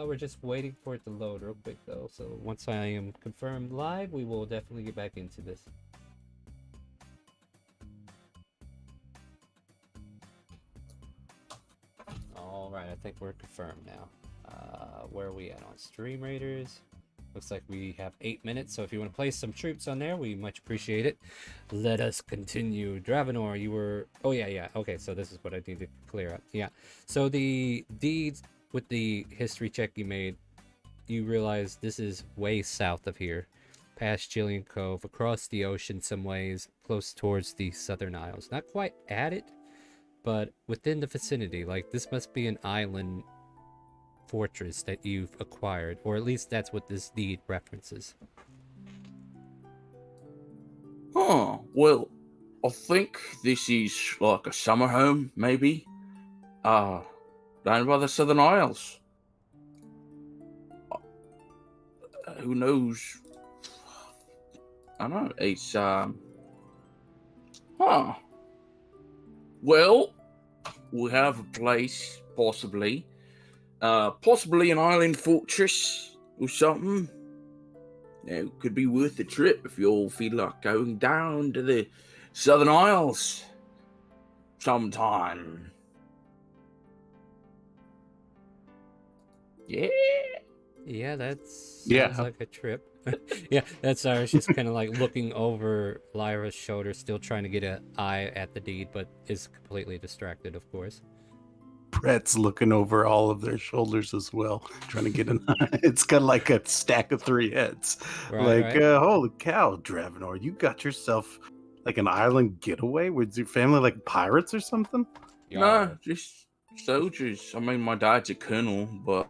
We're just waiting for it to load real quick though. So once I am confirmed live, we will definitely get back into this. All right, I think we're confirmed now. Where are we at on Stream Raiders? Looks like we have 8 minutes, so if you want to place some troops on there, we much appreciate it. Let us continue. Dravenor, you were... Oh, yeah. Okay, so this is what I need to clear up. Yeah. So the deeds with the history check you made, you realize this is way south of here. Past Gillian Cove, across the ocean some ways, close towards the Southern Isles. Not quite at it, but within the vicinity. Like, this must be an island fortress that you've acquired, or at least that's what this deed references. Well, I think this is like a summer home, maybe. Down by the Southern Isles. Who knows? I don't know. It's Well, we have a place, possibly. Possibly an island fortress or something. It could be worth the trip if you all feel like going down to the Southern Isles sometime. Yeah. Yeah, that sounds like a trip. Yeah, that's I was just kind of like looking over Lyra's shoulder, still trying to get an eye at the deed, but is completely distracted, of course. Brett's looking over all of their shoulders as well, trying to get an eye. It's kind of like a stack of three heads. Right. Holy cow, Dravenor, you got yourself like an island getaway? Was your family like pirates or something? No, just soldiers. I mean, my dad's a colonel, but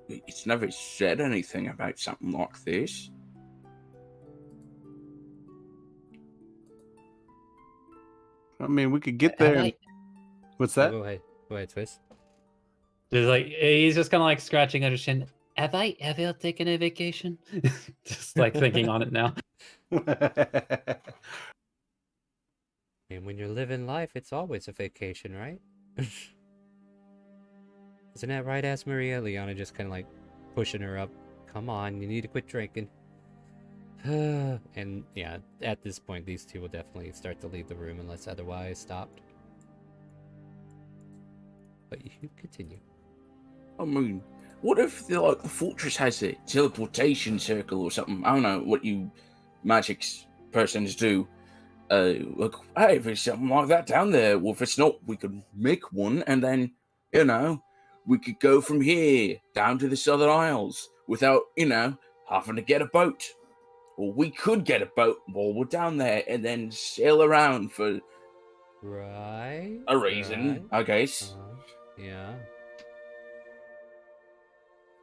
it's never said anything about something like this. I mean, we could get there. What's that? Go ahead, Twist. There's like he's just kind of like scratching at his chin. Have I ever taken a vacation? Just like thinking on it now. And when you're living life, it's always a vacation, right? Isn't that right, asked Maria? Liana just kind of like pushing her up. Come on, you need to quit drinking. And yeah, at this point, these two will definitely start to leave the room unless otherwise stopped. But you continue. I mean, what if the fortress has a teleportation circle or something? I don't know what you magic persons do. Look, hey, if there's something like that down there, well, if it's not, we could make one, and then, we could go from here down to the Southern Isles without, having to get a boat. Or we could get a boat while we're down there and then sail around for a reason, I guess. Yeah.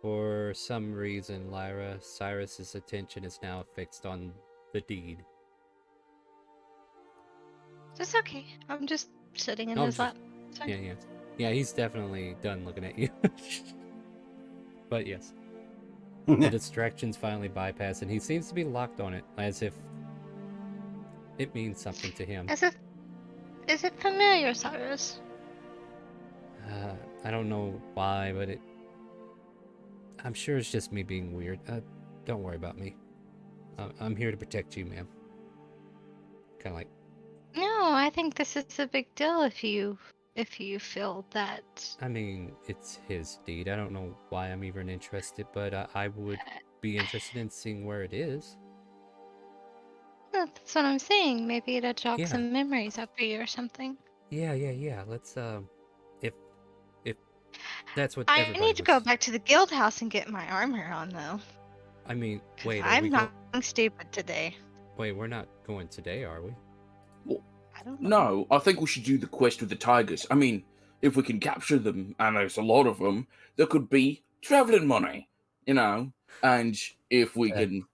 For some reason, Lyra, Cyrus's attention is now fixed on the deed. That's okay. I'm just sitting in his lap. Yeah, he's definitely done looking at you. But yes. The distractions finally bypass, and he seems to be locked on it, as if it means something to him. Is it familiar, Cyrus? I don't know why, but I'm sure it's just me being weird. Don't worry about me. I'm here to protect you, ma'am. Kind of like... No, I think this is a big deal if you feel that... I mean, it's his deed. I don't know why I'm even interested, but I would be interested in seeing where it is. That's what I'm saying. Maybe it'll jog some memories up for you or something. Yeah. Let's, if that's what I need to go back to the guild house and get my armor on, though. I mean, wait, I'm not stupid today. Wait, we're not going today, are we? Well, I don't know. No, I think we should do the quest with the tigers. I mean, if we can capture them, and there's a lot of them, there could be traveling money, and if we can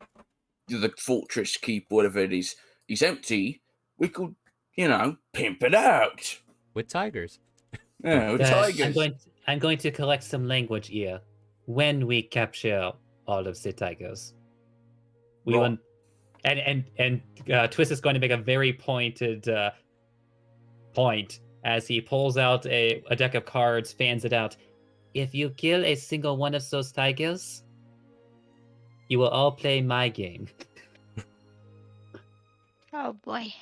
do the fortress keep, whatever it is empty, we could, pimp it out. With tigers. Yeah, with tigers. I'm going to collect some language here when we capture all of the tigers. We want, and Twist is going to make a very pointed point as he pulls out a deck of cards, fans it out. if you kill a single one of those tigers, you will all play my game. Oh boy.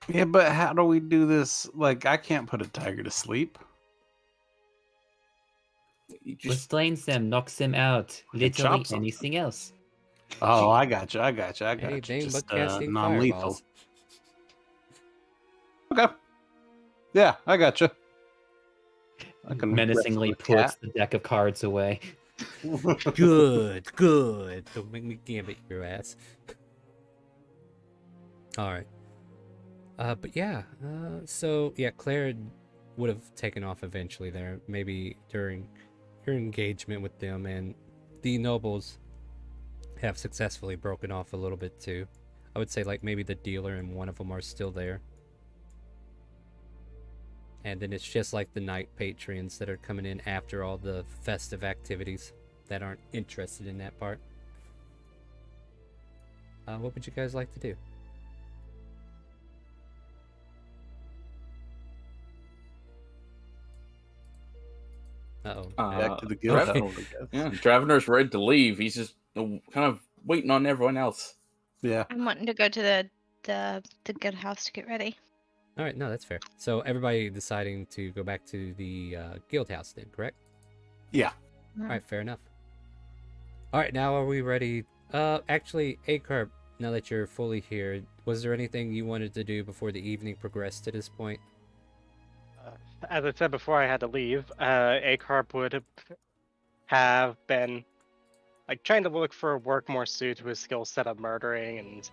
Yeah, but how do we do this? Like, I can't put a tiger to sleep. You just Restrains them, knocks them out. can Literally chop something. anything else. Oh, I got you. I got you. I got you. Anything Just but casting non-lethal. fireballs. Okay. Yeah, I got you. I can Menacingly wrestle a puts the deck of cards away. cat. Good. Don't make me gambit your ass. All right. But yeah. So yeah, Claire would have taken off eventually. There, maybe during your engagement with them, and the nobles have successfully broken off a little bit too. I would say like maybe the dealer and one of them are still there. And then it's just like the night patrons that are coming in after all the festive activities that aren't interested in that part. What would you guys like to do? Uh-oh. Back to the guild Draven- hall, I guess. Yeah, Dravener's ready to leave. He's just kind of waiting on everyone else. Yeah. I'm wanting to go to the good house to get ready. All right, no, that's fair. So everybody deciding to go back to the guild house then, correct? Yeah. All right, fair enough. All right, now are we ready? Actually, Acarp, now that you're fully here, was there anything you wanted to do before the evening progressed to this point? As I said before, I had to leave. Acarp would have been like trying to look for work more suited to his skill set of murdering and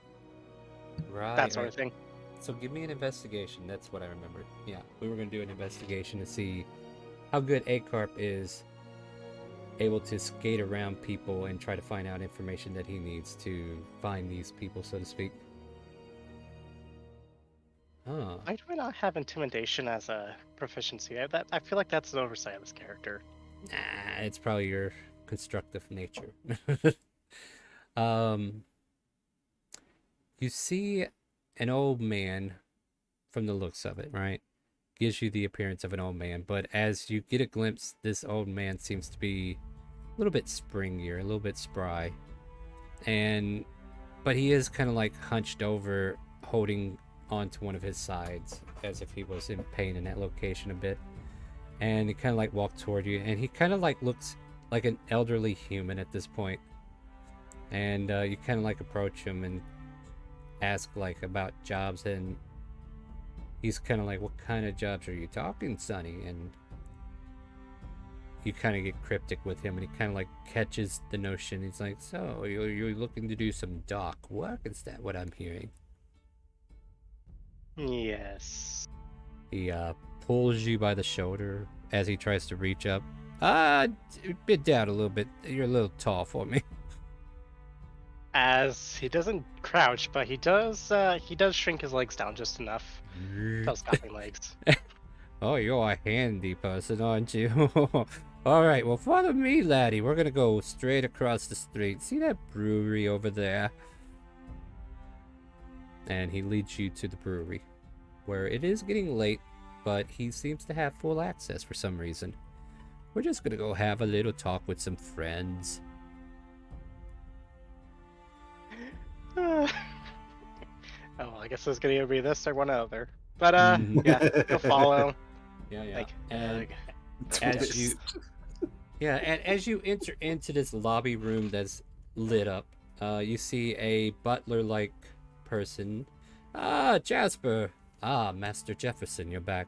Right. that sort of thing. So give me an investigation. That's what I remembered. Yeah, we were going to do an investigation to see how good Acarp is able to skate around people and try to find out information that he needs to find these people, so to speak. Oh. Why do I not have intimidation as a proficiency? I feel like that's an oversight of this character. Nah, it's probably your constructive nature. You see an old man from the looks of it, right? Gives you the appearance of an old man, but as you get a glimpse, this old man seems to be a little bit springier, a little bit spry. But he is kind of like hunched over, holding onto one of his sides as if he was in pain in that location a bit. And he kind of like walked toward you, and he kind of like looks like an elderly human at this point. And you kind of like approach him and ask like about jobs, and he's kind of like, what kind of jobs are you talking, Sonny? And you kind of get cryptic with him, and he kind of like catches the notion. He's like, so you're looking to do some dock work? Is that what I'm hearing? Yes. He pulls you by the shoulder as he tries to reach up. Bit down a little bit. You're a little tall for me. As he doesn't crouch, but he does shrink his legs down just enough. Telescoping legs. Oh, you're a handy person, aren't you? All right, well, follow me, laddie. We're gonna go straight across the street. See that brewery over there? And he leads you to the brewery, where it is getting late, but he seems to have full access for some reason. We're just gonna go have a little talk with some friends. Oh, well, I guess it's gonna be this or one other. But yeah, you'll follow. Yeah. Like, And as you enter into this lobby room that's lit up, you see a butler-like person. Jasper. Master Jefferson, you're back.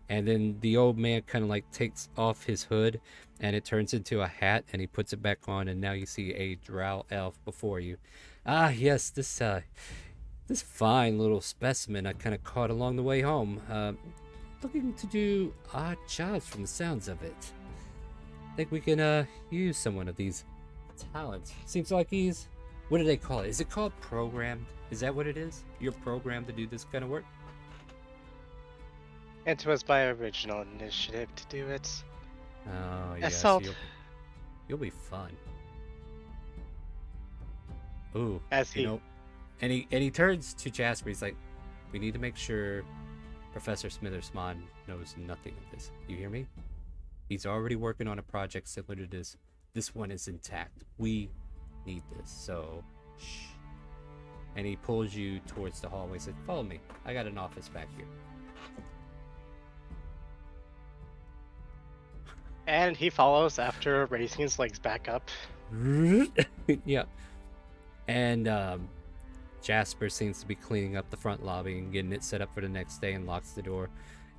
And then the old man kind of like takes off his hood, and it turns into a hat, and he puts it back on, and now you see a drow elf before you. Yes, this fine little specimen I kind of caught along the way home. Looking to do odd jobs from the sounds of it. Think we can use someone of these talents. Seems like he's, what do they call it? Is it called programmed? Is that what it is? You're programmed to do this kind of work? It was my original initiative to do it. Oh yes, Assault. you'll be fun. Ooh, As he you know, and he turns to Jasper. He's like, we need to make sure Professor Smithersmon knows nothing of this. You hear me? He's already working on a project similar to this. This one is intact. We need this, so shh. And he pulls you towards the hallway. Says, "Follow me. I got an office back here." And he follows after raising his legs back up. Yeah. And Jasper seems to be cleaning up the front lobby and getting it set up for the next day, and locks the door.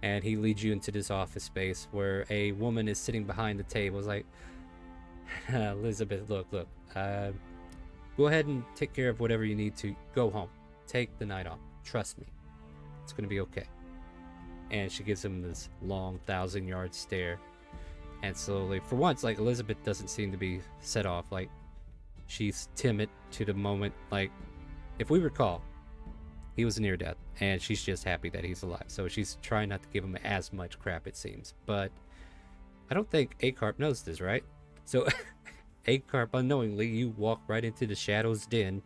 And he leads you into this office space where a woman is sitting behind the table. It's like, "Elizabeth, look. Go ahead and take care of whatever you need to. Go home. Take the night off. Trust me. It's going to be okay." And she gives him this long 1,000-yard stare. And slowly, for once, like, Elizabeth doesn't seem to be set off. Like, she's timid to the moment. Like, if we recall, he was near death, and she's just happy that he's alive. So she's trying not to give him as much crap, it seems. But I don't think Acarp knows this, right? So Acarp, unknowingly, you walk right into the Shadow's den,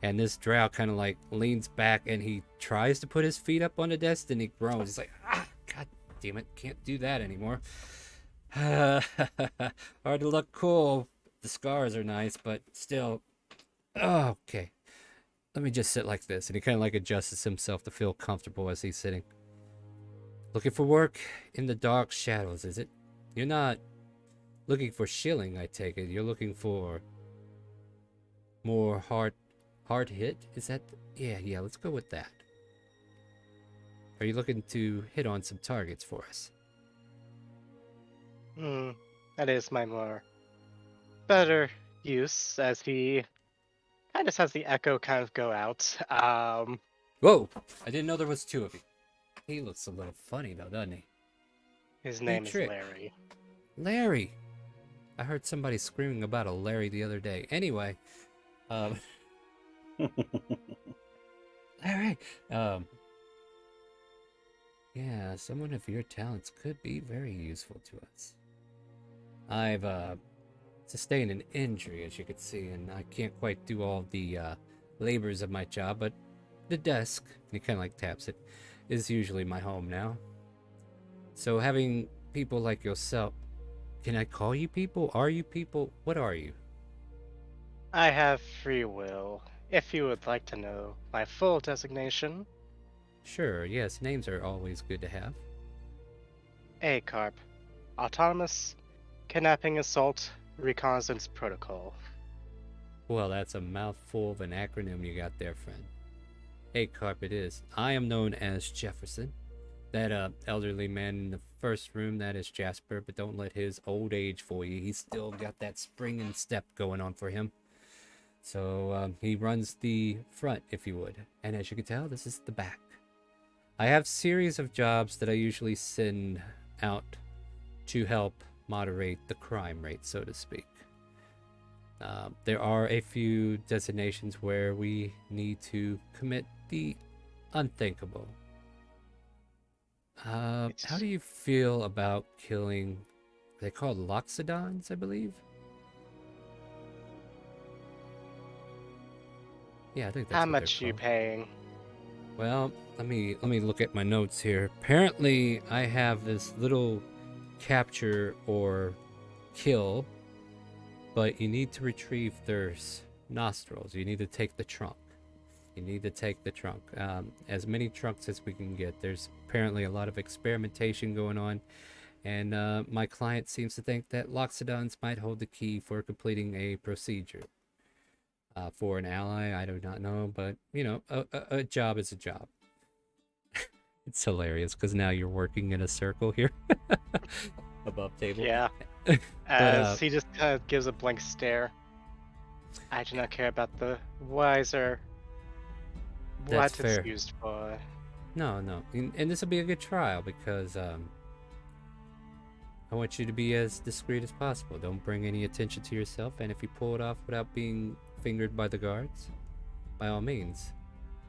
and this drow kind of like leans back, and he tries to put his feet up on the desk, and he groans. He's like, God damn it, can't do that anymore. Hard to look cool. The scars are nice, but still. Oh, okay. Let me just sit like this. And he kind of like adjusts himself to feel comfortable as he's sitting. Looking for work in the dark shadows, is it? You're not looking for shilling, I take it. You're looking for more hard hit? Is that? Yeah, let's go with that. Are you looking to hit on some targets for us? That is my more better use, as he kind of has the echo kind of go out. Whoa! I didn't know there was two of you. He looks a little funny though, doesn't he? His name is trick. Larry. Larry! I heard somebody screaming about a Larry the other day. Anyway, Larry! Yeah, someone of your talents could be very useful to us. I've sustained an injury, as you can see, and I can't quite do all the labors of my job, but the desk, and he kind of like taps it, is usually my home now. So having people like yourself, can I call you people? Are you people? What are you? I have free will. If you would like to know my full designation, Sure, yes, names are always good to have. ACARP, Autonomous Kidnapping Assault Reconnaissance Protocol. Well, that's a mouthful of an acronym you got there, friend. ACARP it is. I am known as Jefferson. That elderly man in the first room, that is Jasper, but don't let his old age fool you. He's still got that springing step going on for him. So he runs the front, if you would. And as you can tell, this is the back. I have series of jobs that I usually send out to help moderate the crime rate, so to speak. There are a few designations where we need to commit the unthinkable. How do you feel about killing, they're called Loxodons, I believe? Yeah, I think that's How what much they're you called. paying? Well, let me look at my notes here. Apparently, I have this little capture or kill, but you need to retrieve their nostrils. You need to take the trunk. As many trunks as we can get. There's apparently a lot of experimentation going on, and my client seems to think that Loxodons might hold the key for completing a procedure. For an ally, I do not know, but you know, a job is a job. It's hilarious because now you're working in a circle here above table. Yeah. As he just kind of gives a blank stare. I do not care about the wiser. That's What it's fair. used for. No, and this will be a good trial because I want you to be as discreet as possible. Don't bring any attention to yourself, and if you pull it off without being fingered by the guards, by all means,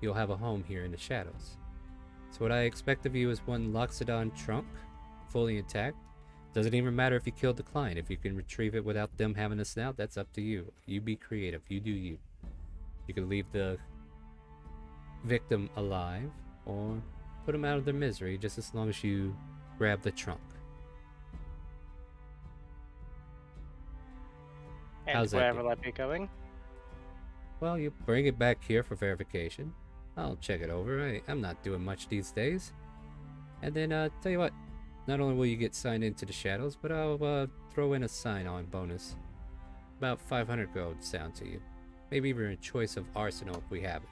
you'll have a home here in the shadows. So what I expect of you is one Loxodon trunk, fully intact. Doesn't even matter if you killed the client. If you can retrieve it without them having a snout, that's up to you. You be creative. You do you. You can leave the victim alive or put them out of their misery just as long as you grab the trunk. And How's that wherever do? let be going. Well, you bring it back here for verification. I'll check it over. I'm not doing much these days. And then, tell you what, not only will you get signed into the shadows, but I'll throw in a sign-on bonus. About 500 gold sound to you. Maybe even a choice of arsenal if we have it.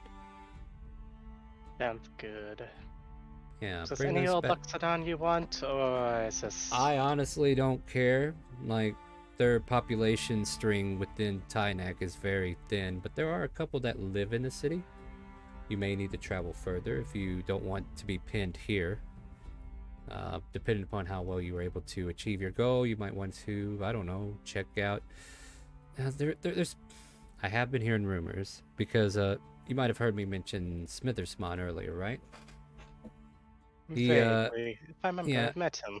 Sounds good. Yeah, Is this bring any those old back. Luxodon you want, or is this... I honestly don't care. Like, their population string within Tynak is very thin, but there are a couple that live in the city. You may need to travel further if you don't want to be pinned here. Depending upon how well you were able to achieve your goal, you might want to, I don't know, check out. There's, I have been hearing rumors because you might have heard me mention Smithersmon earlier, right? Vaguely. If I remember, yeah. I've met him.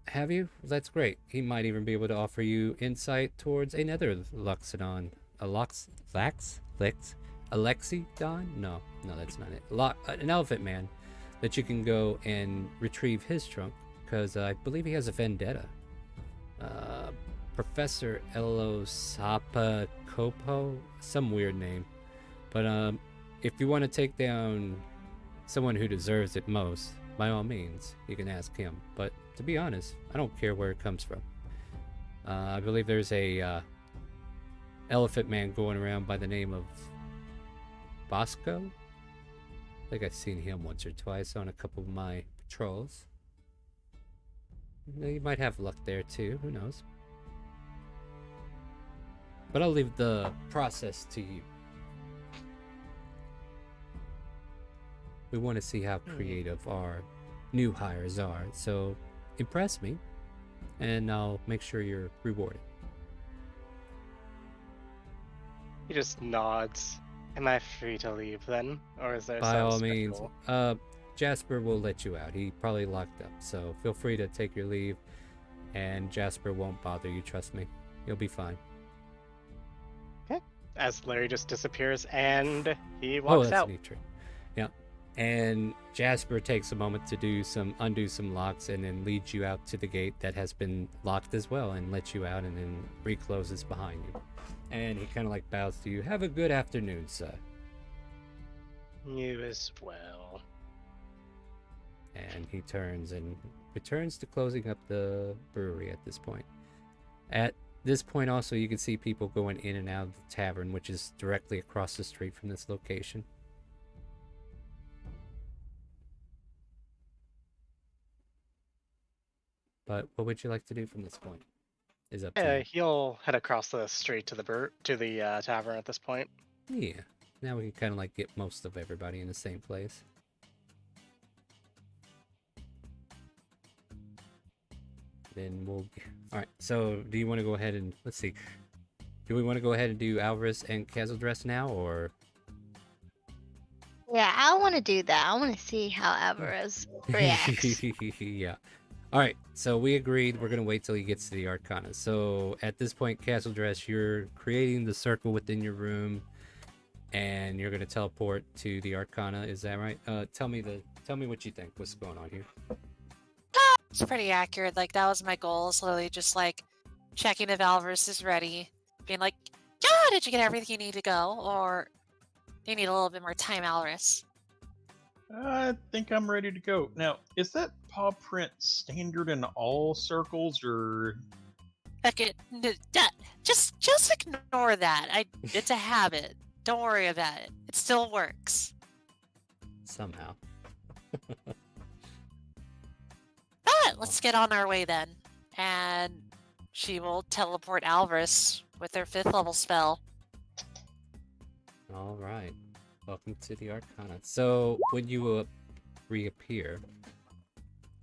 Have you? That's great. He might even be able to offer you insight towards another Luxodon. A Alexidon? No, that's not it. An elephant man that you can go and retrieve his trunk, because I believe he has a vendetta. Professor Elosapa Kopo? Some weird name. But if you want to take down someone who deserves it most, by all means, you can ask him. But to be honest, I don't care where it comes from. I believe there's a elephant man going around by the name of Bosco. I think I've seen him once or twice on a couple of my patrols. You might have luck there too, who knows. But I'll leave the process to you. We want to see how creative our new hires are, so impress me, and I'll make sure you're rewarded. He just nods. Am I free to leave then? Or is there By some all means, special... Jasper will let you out. He probably locked up, so feel free to take your leave, and Jasper won't bother you, trust me. You'll be fine. Okay. As Larry just disappears and he Oh, walks that's out. a neat trick. Yeah. And Jasper takes a moment to undo some locks and then leads you out to the gate that has been locked as well and lets you out and then recloses behind you. And he kind of like bows to you. Have a good afternoon, sir. You as well. And he turns and returns to closing up the brewery at this point. At this point also, you can see people going in and out of the tavern, which is directly across the street from this location. But what would you like to do from this point? Is up to you. He'll head across the street to the tavern at this point. Yeah. Now we can kind of like get most of everybody in the same place. Then we'll... Alright, so do you want to go ahead and... Let's see. Do we want to go ahead and do Alvarez and Cazeldress now, or... Yeah, I want to do that. I want to see how Alvarez reacts. Yeah. Alright, so we agreed we're going to wait till he gets to the Arcana. So at this point, Cazeldress, you're creating the circle within your room, and you're going to teleport to the Arcana. Is that right? Tell me what you think. What's going on here? It's pretty accurate. Like, that was my goal. Is literally just like checking if Alvarez is ready, being like, "Yeah, did you get everything you need to go?" Or do you need a little bit more time, Alvarez? I think I'm ready to go. Now, is that paw print standard in all circles, or Okay, just ignore that. It's a habit. Don't worry about it. It still works. Somehow. But let's get on our way then. And she will teleport Alvarez with her 5th level spell. All right. Welcome to the Arcana. So when you reappear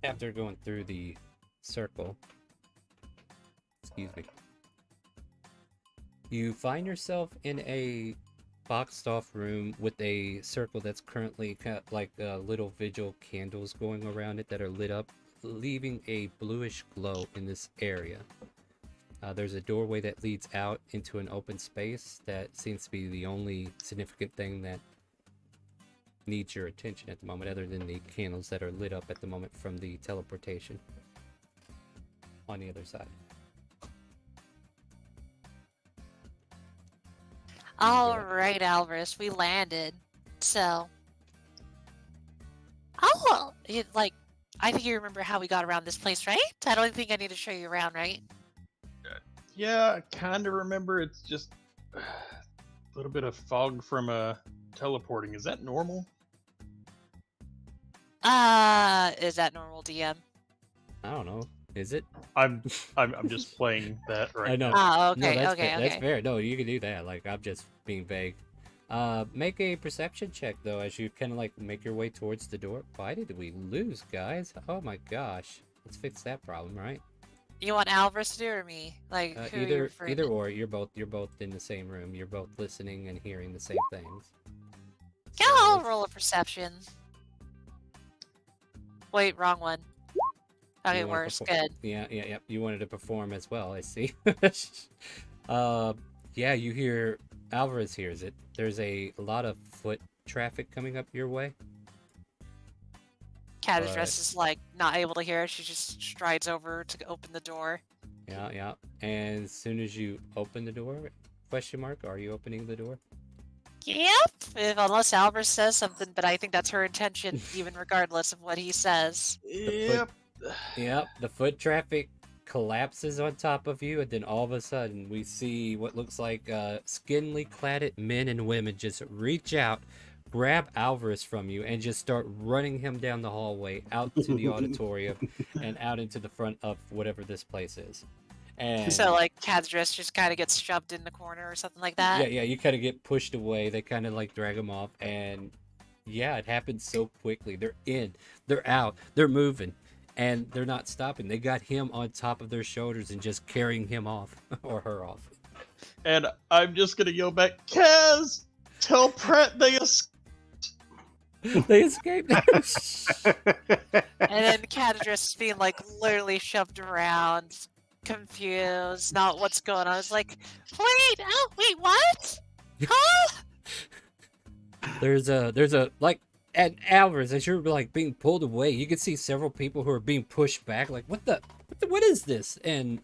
after going through the circle, excuse me, you find yourself in a boxed off room with a circle that's currently got like little vigil candles going around it that are lit up, leaving a bluish glow in this area. There's a doorway that leads out into an open space that seems to be the only significant thing that needs your attention at the moment, other than the candles that are lit up at the moment from the teleportation on the other side. All right, Alvarez, we landed. So, oh, I think you remember how we got around this place, right? I don't think I need to show you around, right? Yeah, I kind of remember. It's just a little bit of fog from teleporting. Is that normal? Is that normal, DM? I don't know. Is it? I'm just playing that right I know. now. Oh, No, okay, that's okay, fair. That's okay. fair. No, you can do that. Like, I'm just being vague. Make a perception check though, as you kind of like make your way towards the door. Why did we lose, guys? Oh my gosh. Let's fix that problem, right? You want Alvarez to do it or me? Like, who are you Either referring either to? or. You're both in the same room. You're both listening and hearing the same things. Yeah, So I'll let's- roll a perception. Wait, wrong one. Okay, You wanna worse. perform- Good. Yeah. You wanted to perform as well, I see. Yeah, you hear Alvarez hears it. There's a lot of foot traffic coming up your way. Cat But- dress is like not able to hear. She just strides over to open the door. Yeah. And as soon as you open the door, question mark, are you opening the door? Yep. Unless Alvarez says something, but I think that's her intention, even regardless of what he says. Yep. Yep, the foot traffic collapses on top of you, and then all of a sudden we see what looks like skinly cladded men and women just reach out, grab Alvarez from you, and just start running him down the hallway out to the auditorium and out into the front of whatever this place is. And So like Cat's dress just kind of gets shoved in the corner or something like that. yeah, you kind of get pushed away. They kind of like drag him off, and yeah, it happens so quickly. They're in, they're out, they're moving. And they're not stopping. They got him on top of their shoulders and just carrying him off or her off. And I'm just gonna yell back, Kaz, tell Pratt they They escaped. And then Cat dress is being like literally shoved around, confused, not what's going on. It's like, wait, what? Huh? there's a like, and Alvarez, as you're like being pulled away, you can see several people who are being pushed back. Like, what is this? And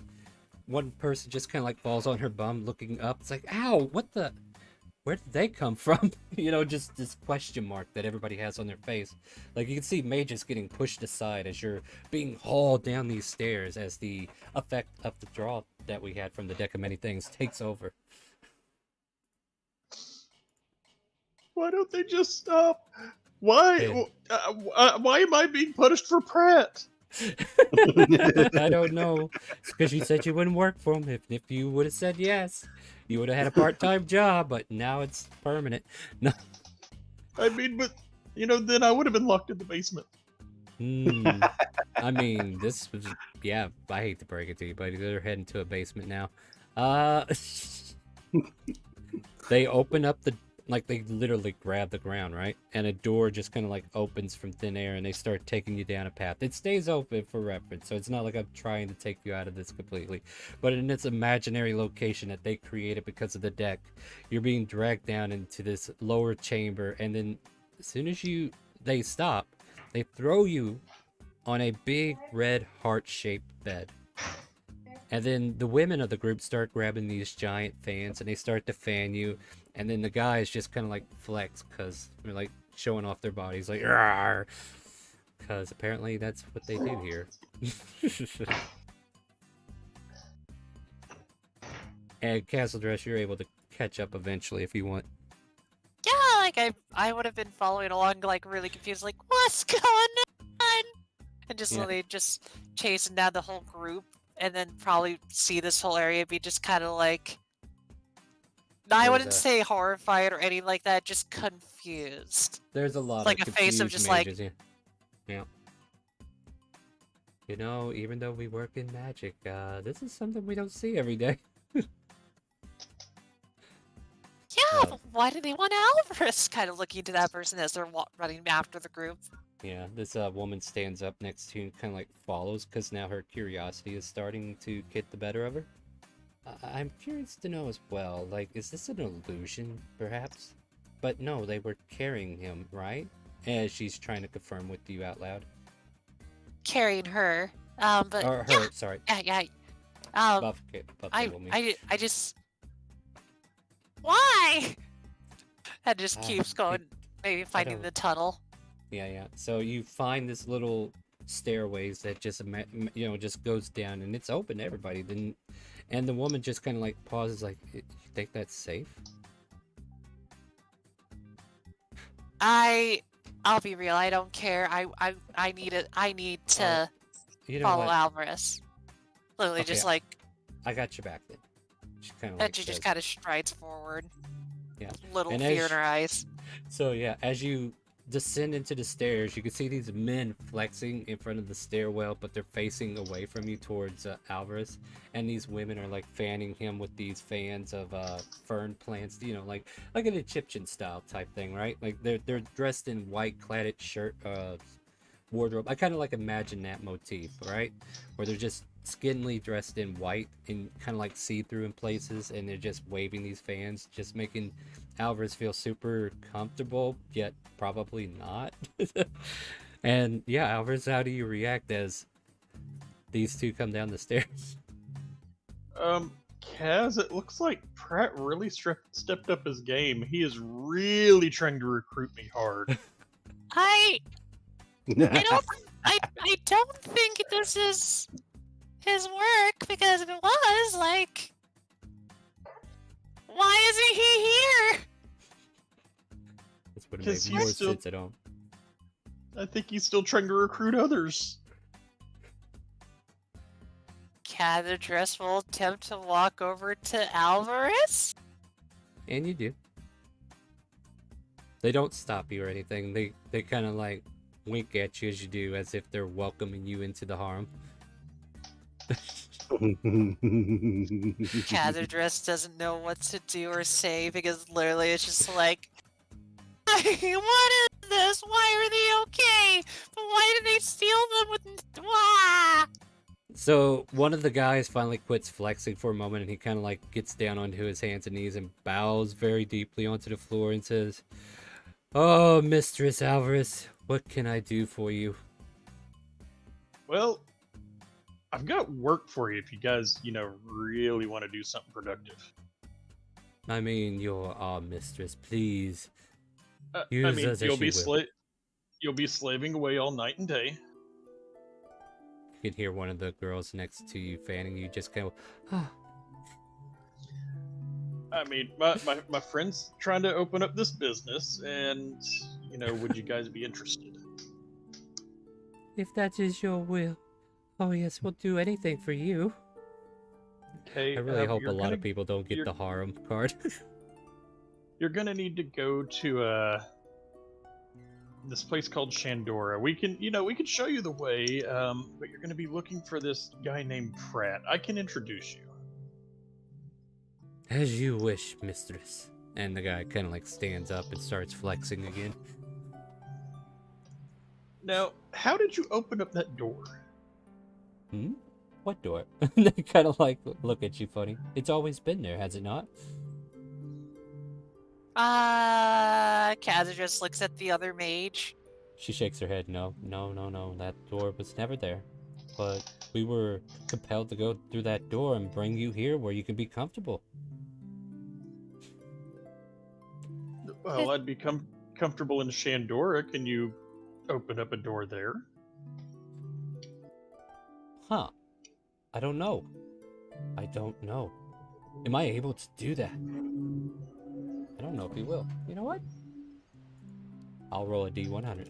one person just kind of like falls on her bum, looking up. It's like, ow, where did they come from? You know, just this question mark that everybody has on their face. Like, you can see Mages getting pushed aside as you're being hauled down these stairs as the effect of the draw that we had from the Deck of Many Things takes over. Why don't they just stop? Why? Yeah. Why am I being punished for Pratt? I don't know. It's because you said you wouldn't work for him. If you would have said yes, you would have had a part-time job, but now it's permanent. No. I mean, but then I would have been locked in the basement. I mean, this was, yeah, I hate to break it to you, but they're heading to a basement now. They open up they literally grab the ground, right? And a door just kind of like opens from thin air and they start taking you down a path. It stays open for reference, so it's not like I'm trying to take you out of this completely. But in its imaginary location that they created because of the deck, you're being dragged down into this lower chamber, and then as soon as they stop, they throw you on a big red heart-shaped bed. And then the women of the group start grabbing these giant fans and they start to fan you. And then the guys just kind of like flex because they're like showing off their bodies, like, because apparently that's what they do here. And Castle Dress, you're able to catch up eventually if you want. Yeah, like I would have been following along, like really confused, like what's going on, and just Yeah. literally just chasing down the whole group, and then probably see this whole area be just kind of like. I There's wouldn't a- say horrified or anything like that, just confused. There's a lot Like of a face of confused just like- mages, yeah. You know, even though we work in magic, this is something we don't see every day. Yeah, but why do they want Alvarez? Kind of looking to that person as they're running after the group. Yeah, this woman stands up next to you and kind of like follows because now her curiosity is starting to get the better of her. I'm curious to know as well, like, is this an illusion, perhaps? But no, they were carrying him, right? As she's trying to confirm with you out loud. Carrying her. But Or her, yeah, sorry. yeah. Buff I table me. just Why? And just Ah, keeps going, maybe finding don't- the tunnel. Yeah. So you find this little stairways that just just goes down, and it's open to everybody. Then, and the woman just kind of like pauses, like, "You think that's safe?" I'll be real. I don't care. I need it. I need to You know follow what? Alvarez. Literally, Okay, just like, I got your back then. She kind of and like she says, just kind of strides forward. Yeah. Little And fear as in her eyes. So yeah, as you descend into the stairs, you can see these men flexing in front of the stairwell, but they're facing away from you towards Alvarez, and these women are like fanning him with these fans of fern plants, like an Egyptian style type thing, right? Like they're dressed in white cladded shirt wardrobe. I kind of like imagine that motif, right? Where they're just skinny dressed in white and kind of like see-through in places, and they're just waving these fans, just making Alvarez feel super comfortable, yet probably not. And yeah, Alvarez, how do you react as these two come down the stairs? Kaz, it looks like Pratt really stepped up his game. He is really trying to recruit me hard. I don't think this is his work, because if it was, like, why isn't he here? This would have Because made more he's still- sense at home. I think he's still trying to recruit others. Cadadress will attempt to walk over to Alvarez? And you do. They don't stop you or anything. They kind of like wink at you as you do, as if they're welcoming you into the harem. Cadadress doesn't know what to do or say, because literally it's just like, what is this? Why are they okay? But why did they steal them with... Wah! So one of the guys finally quits flexing for a moment, and he kind of like gets down onto his hands and knees and bows very deeply onto the floor and says, "Oh, Mistress Alvarez, what can I do for you?" Well, I've got work for you if you guys, really want to do something productive. I mean, you're our mistress. Please I use mean, us as you will. you'll be slaving away all night and day. You can hear one of the girls next to you fanning you, just kind of, "Ah." I mean, my friend's trying to open up this business, and, would you guys be interested? If that is your will. Oh yes, we'll do anything for you. Okay, I really hope a you're lot gonna- of people don't get you're- the harem card. You're gonna need to go to this place called Shandora. We can show you the way, but you're gonna be looking for this guy named Pratt. I can introduce you. As you wish, mistress. And the guy kind of like stands up and starts flexing again. Now, how did you open up that door? Hmm? What door? They kind of like look at you funny. It's always been there, has it not? Kaza just looks at the other mage. She shakes her head. No. That door was never there. But we were compelled to go through that door and bring you here where you can be comfortable. Well, I'd be comfortable in Shandora. Can you open up a door there? Huh. I don't know. Am I able to do that? I don't know if he will. You know what? I'll roll a D100.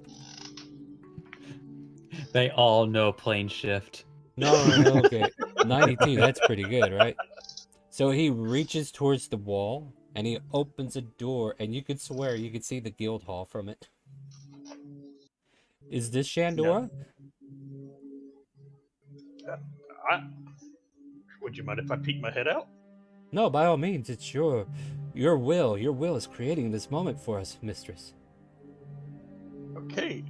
They all know plane shift. No, okay. 92, that's pretty good, right? So he reaches towards the wall, and he opens a door, and you could swear you could see the guild hall from it. Is this Shandora? Would you mind if I peek my head out? No, by all means, it's your will. Your will is creating this moment for us, mistress. Okay.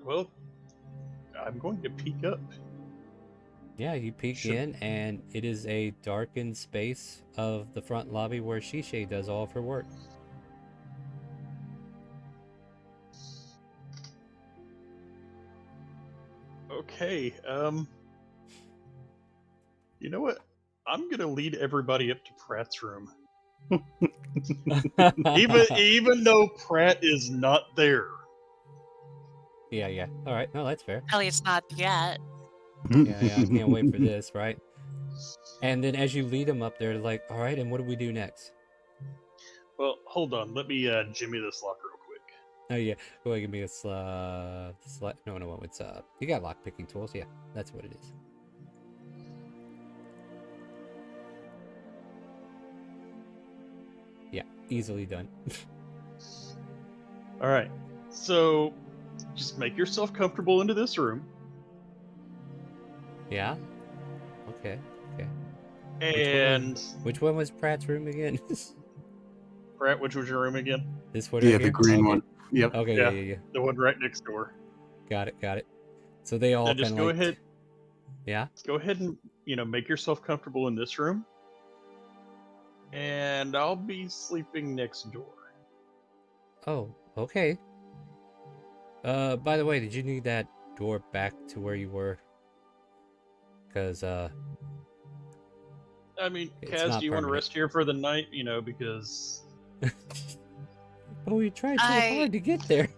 Well, I'm going to peek up. Yeah, you peek Sure. in, and it is a darkened space of the front lobby where Shishe does all of her work. Okay. You know what? I'm gonna lead everybody up to Pratt's room. Even though Pratt is not there. Yeah. All right. No, that's fair. At least not yet. Yeah. I can't wait for this, right? And then as you lead them up, they're like, all right, and what do we do next? Well, hold on. Let me jimmy this lock real quick. Oh, yeah. Go ahead, give me a No, it's, you got lock picking tools. Yeah, that's what it is. Yeah, easily done. All right. So, just make yourself comfortable into this room. Yeah? Okay. And Which one was Pratt's room again? Pratt, which was your room again? This one Yeah, right the here? green Okay. one. Yep. Okay, yeah. The one right next door. Got it. So they all Now kind just of go like... ahead. Yeah? Go ahead and make yourself comfortable in this room. And I'll be sleeping next door. Oh, okay. By the way, did you need that door back to where you were? Because, I mean, it's Kaz, not do you want to permanent. rest here for the night? Because But we tried so hard to get there.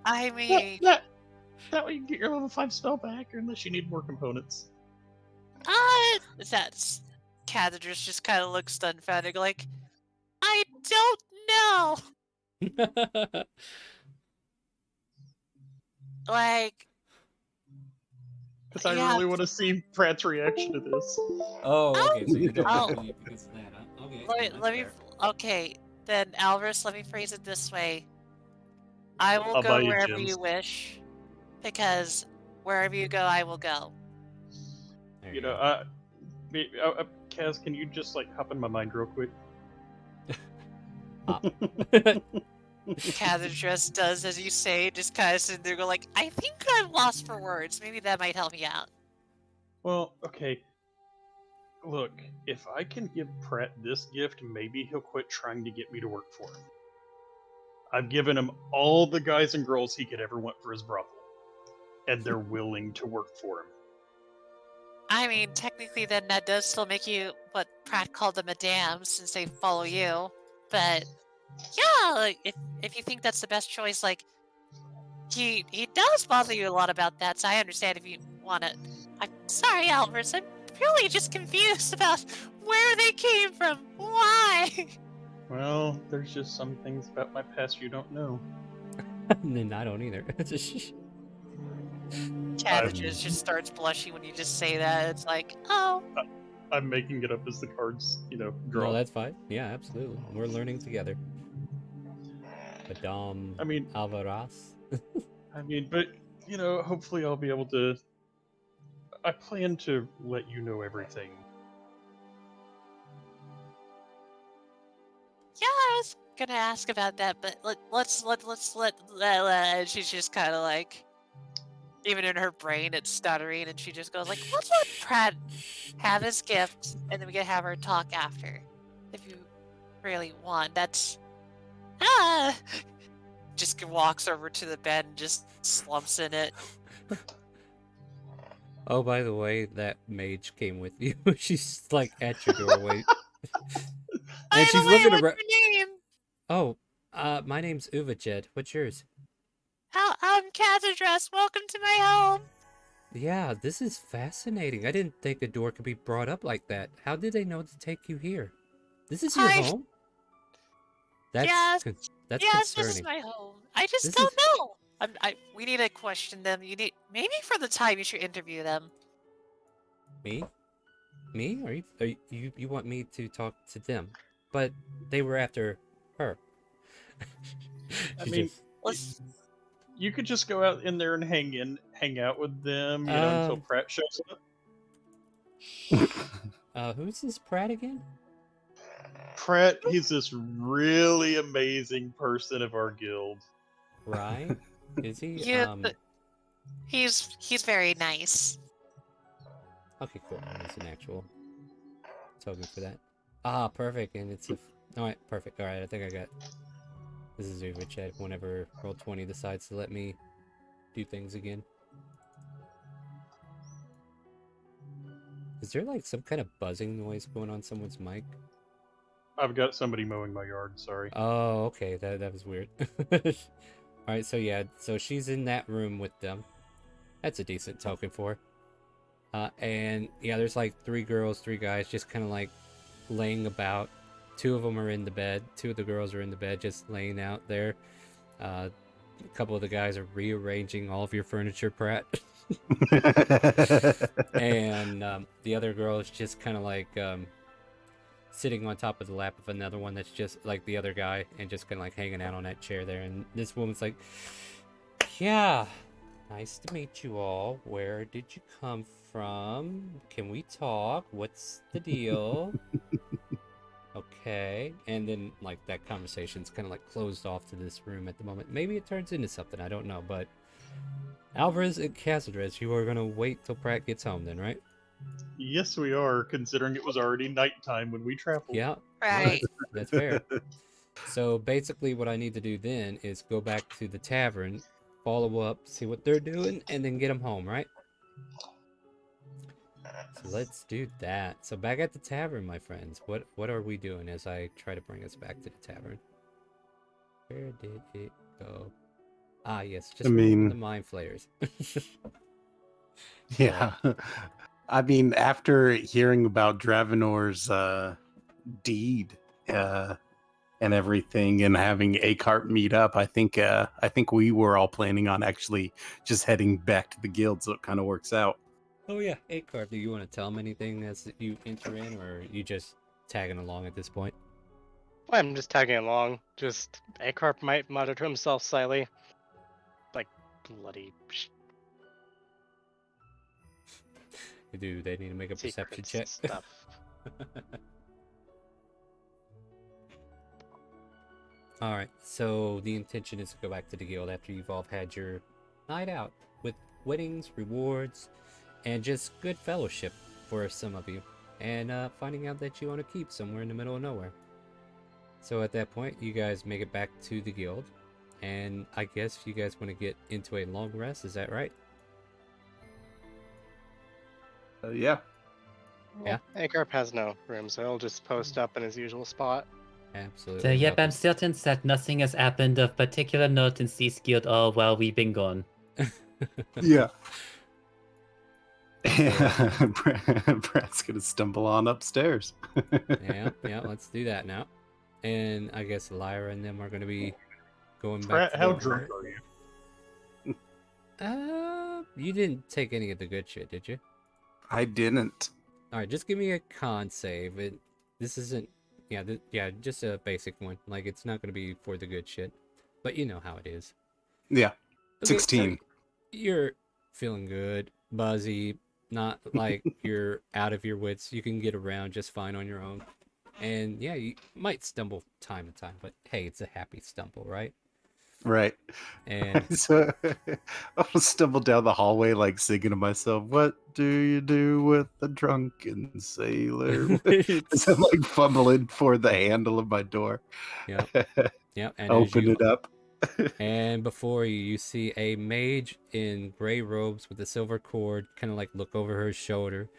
I mean, that way you can get your level 5 spell back, unless you need more components. that's Cathedrus just kind of looks dumbfounded, like, I don't know. Like, Because I yeah, really want to see Pratt's reaction to this. Oh, okay. So you don't Oh. want to leave because of that, huh? Okay. let me. Okay, then Alvarez, let me phrase it this way: I will I'll buy go you wherever gems. you wish, because wherever you go, I will go. There You go. know, Kaz, can you just hop in my mind real quick? Cathedrus does as you say, just kind of sitting there, go like, I think I'm lost for words. Maybe that might help me out. Well, okay. Look, if I can give Pratt this gift, maybe he'll quit trying to get me to work for him. I've given him all the guys and girls he could ever want for his brothel, and they're willing to work for him. I mean, technically, then that does still make you what Pratt called a madame, since they follow you. But yeah, like if you think that's the best choice, like he does bother you a lot about that. So I understand if you want to. I'm sorry, Alvarez. I'm really just confused about where they came from. Why? Well, there's just some things about my past you don't know. And then I don't either. Cathedrus just starts blushing when you just say that. It's like, oh. I'm making it up as the cards, draw. No, that's fine. Yeah, absolutely. We're learning together. Madame Alvarez. But, hopefully I'll be able to... I plan to let you know everything. Yeah, I was gonna ask about that, but let's let she's just kind of like, even in her brain, it's stuttering, and she just goes like, let's let Pratt have his gift, and then we can have her talk after, if you really want. That's just walks over to the bed and just slumps in it. Oh, by the way, that mage came with you. She's like at your doorway. And she's looking around. What's your name? Oh, my name's Uvached. What's yours? I'm Cathedrus. Welcome to my home. Yeah, this is fascinating. I didn't think a door could be brought up like that. How did they know to take you here? This is your home? That's Yes, concerning. this is my home. I just This don't is- know. We need to question them. Maybe for the time you should interview them. Me? Me? You want me to talk to them? But they were after her. You could just go out in there and hang out with them, until Pratt shows up. Who's this Pratt again? Pratt, he's this really amazing person of our guild. Right? Is he? He's very nice. Okay, cool. It's an actual token for that. Ah, perfect. And it's alright, perfect. Alright, I think I got... This is Uvached whenever Roll20 decides to let me do things again. Is there like some kind of buzzing noise going on someone's mic? I've got somebody mowing my yard. Sorry. Oh, okay. That was weird. All right, so yeah, so she's in that room with them. That's a decent token for her. And yeah, there's like 3 girls, 3 guys, just kind of like laying about. 2 of them are in the bed. 2 of the girls are in the bed, just laying out there. A couple of the guys are rearranging all of your furniture, Pratt. And the other girl is just kind of like sitting on top of the lap of another one that's just like the other guy and just kind of like hanging out on that chair there. And this woman's like, yeah, nice to meet you all. Where did you come from? Can we talk? What's the deal? Okay. And then like that conversation's kind of like closed off to this room at the moment. Maybe it turns into something, I don't know. But Alvarez and Casadres, you are gonna wait till Pratt gets home then, right? Yes, we are, considering it was already nighttime when we traveled. Yeah. Right. That's fair. So basically what I need to do then is go back to the tavern, follow up, see what they're doing, and then get them home, right? So let's do that. So back at the tavern, my friends, what are we doing as I try to bring us back to the tavern? Where did it go? Ah, yes, just remove the mind flayers. Yeah. I mean, after hearing about Dravenor's deed and everything, and having Akart meet up, I think we were all planning on actually just heading back to the guild, so it kind of works out. Oh yeah, Akart, do you want to tell them anything as you enter in, or are you just tagging along at this point? Well, I'm just tagging along. Just Acarp might mutter to himself slightly, like bloody Do they need to make a perception check? stuff. Alright, so the intention is to go back to the guild after you've all had your night out with weddings, rewards, and just good fellowship for some of you, and finding out that you want to keep somewhere in the middle of nowhere. So at that point, you guys make it back to the guild, and I guess you guys want to get into a long rest, is that right? Yeah. Yeah. Acarp has no room, so he'll just post up in his usual spot. Absolutely. So, yep, nothing. I'm certain that nothing has happened of particular note in Sea Guild all while we've been gone. Yeah. Brad's gonna stumble on upstairs. yeah, let's do that now. And I guess Lyra and them are going to be going back. Pratt, to how the... drunk are you? You didn't take any of the good shit, did you? I didn't. All right, just give me a con save. This isn't, yeah, just a basic one. Like it's not going to be for the good shit, but you know how it is. Yeah. Okay, 16. so you're feeling good, buzzy, not like you're out of your wits. You can get around just fine on your own. And yeah, you might stumble time to time, but hey, it's a happy stumble, right? Right. And so I'll stumble down the hallway like singing to myself, "What do you do with a drunken sailor?" As I'm like fumbling for the handle of my door. yeah. And Open it up. And before you see a mage in gray robes with a silver cord kind of like look over her shoulder.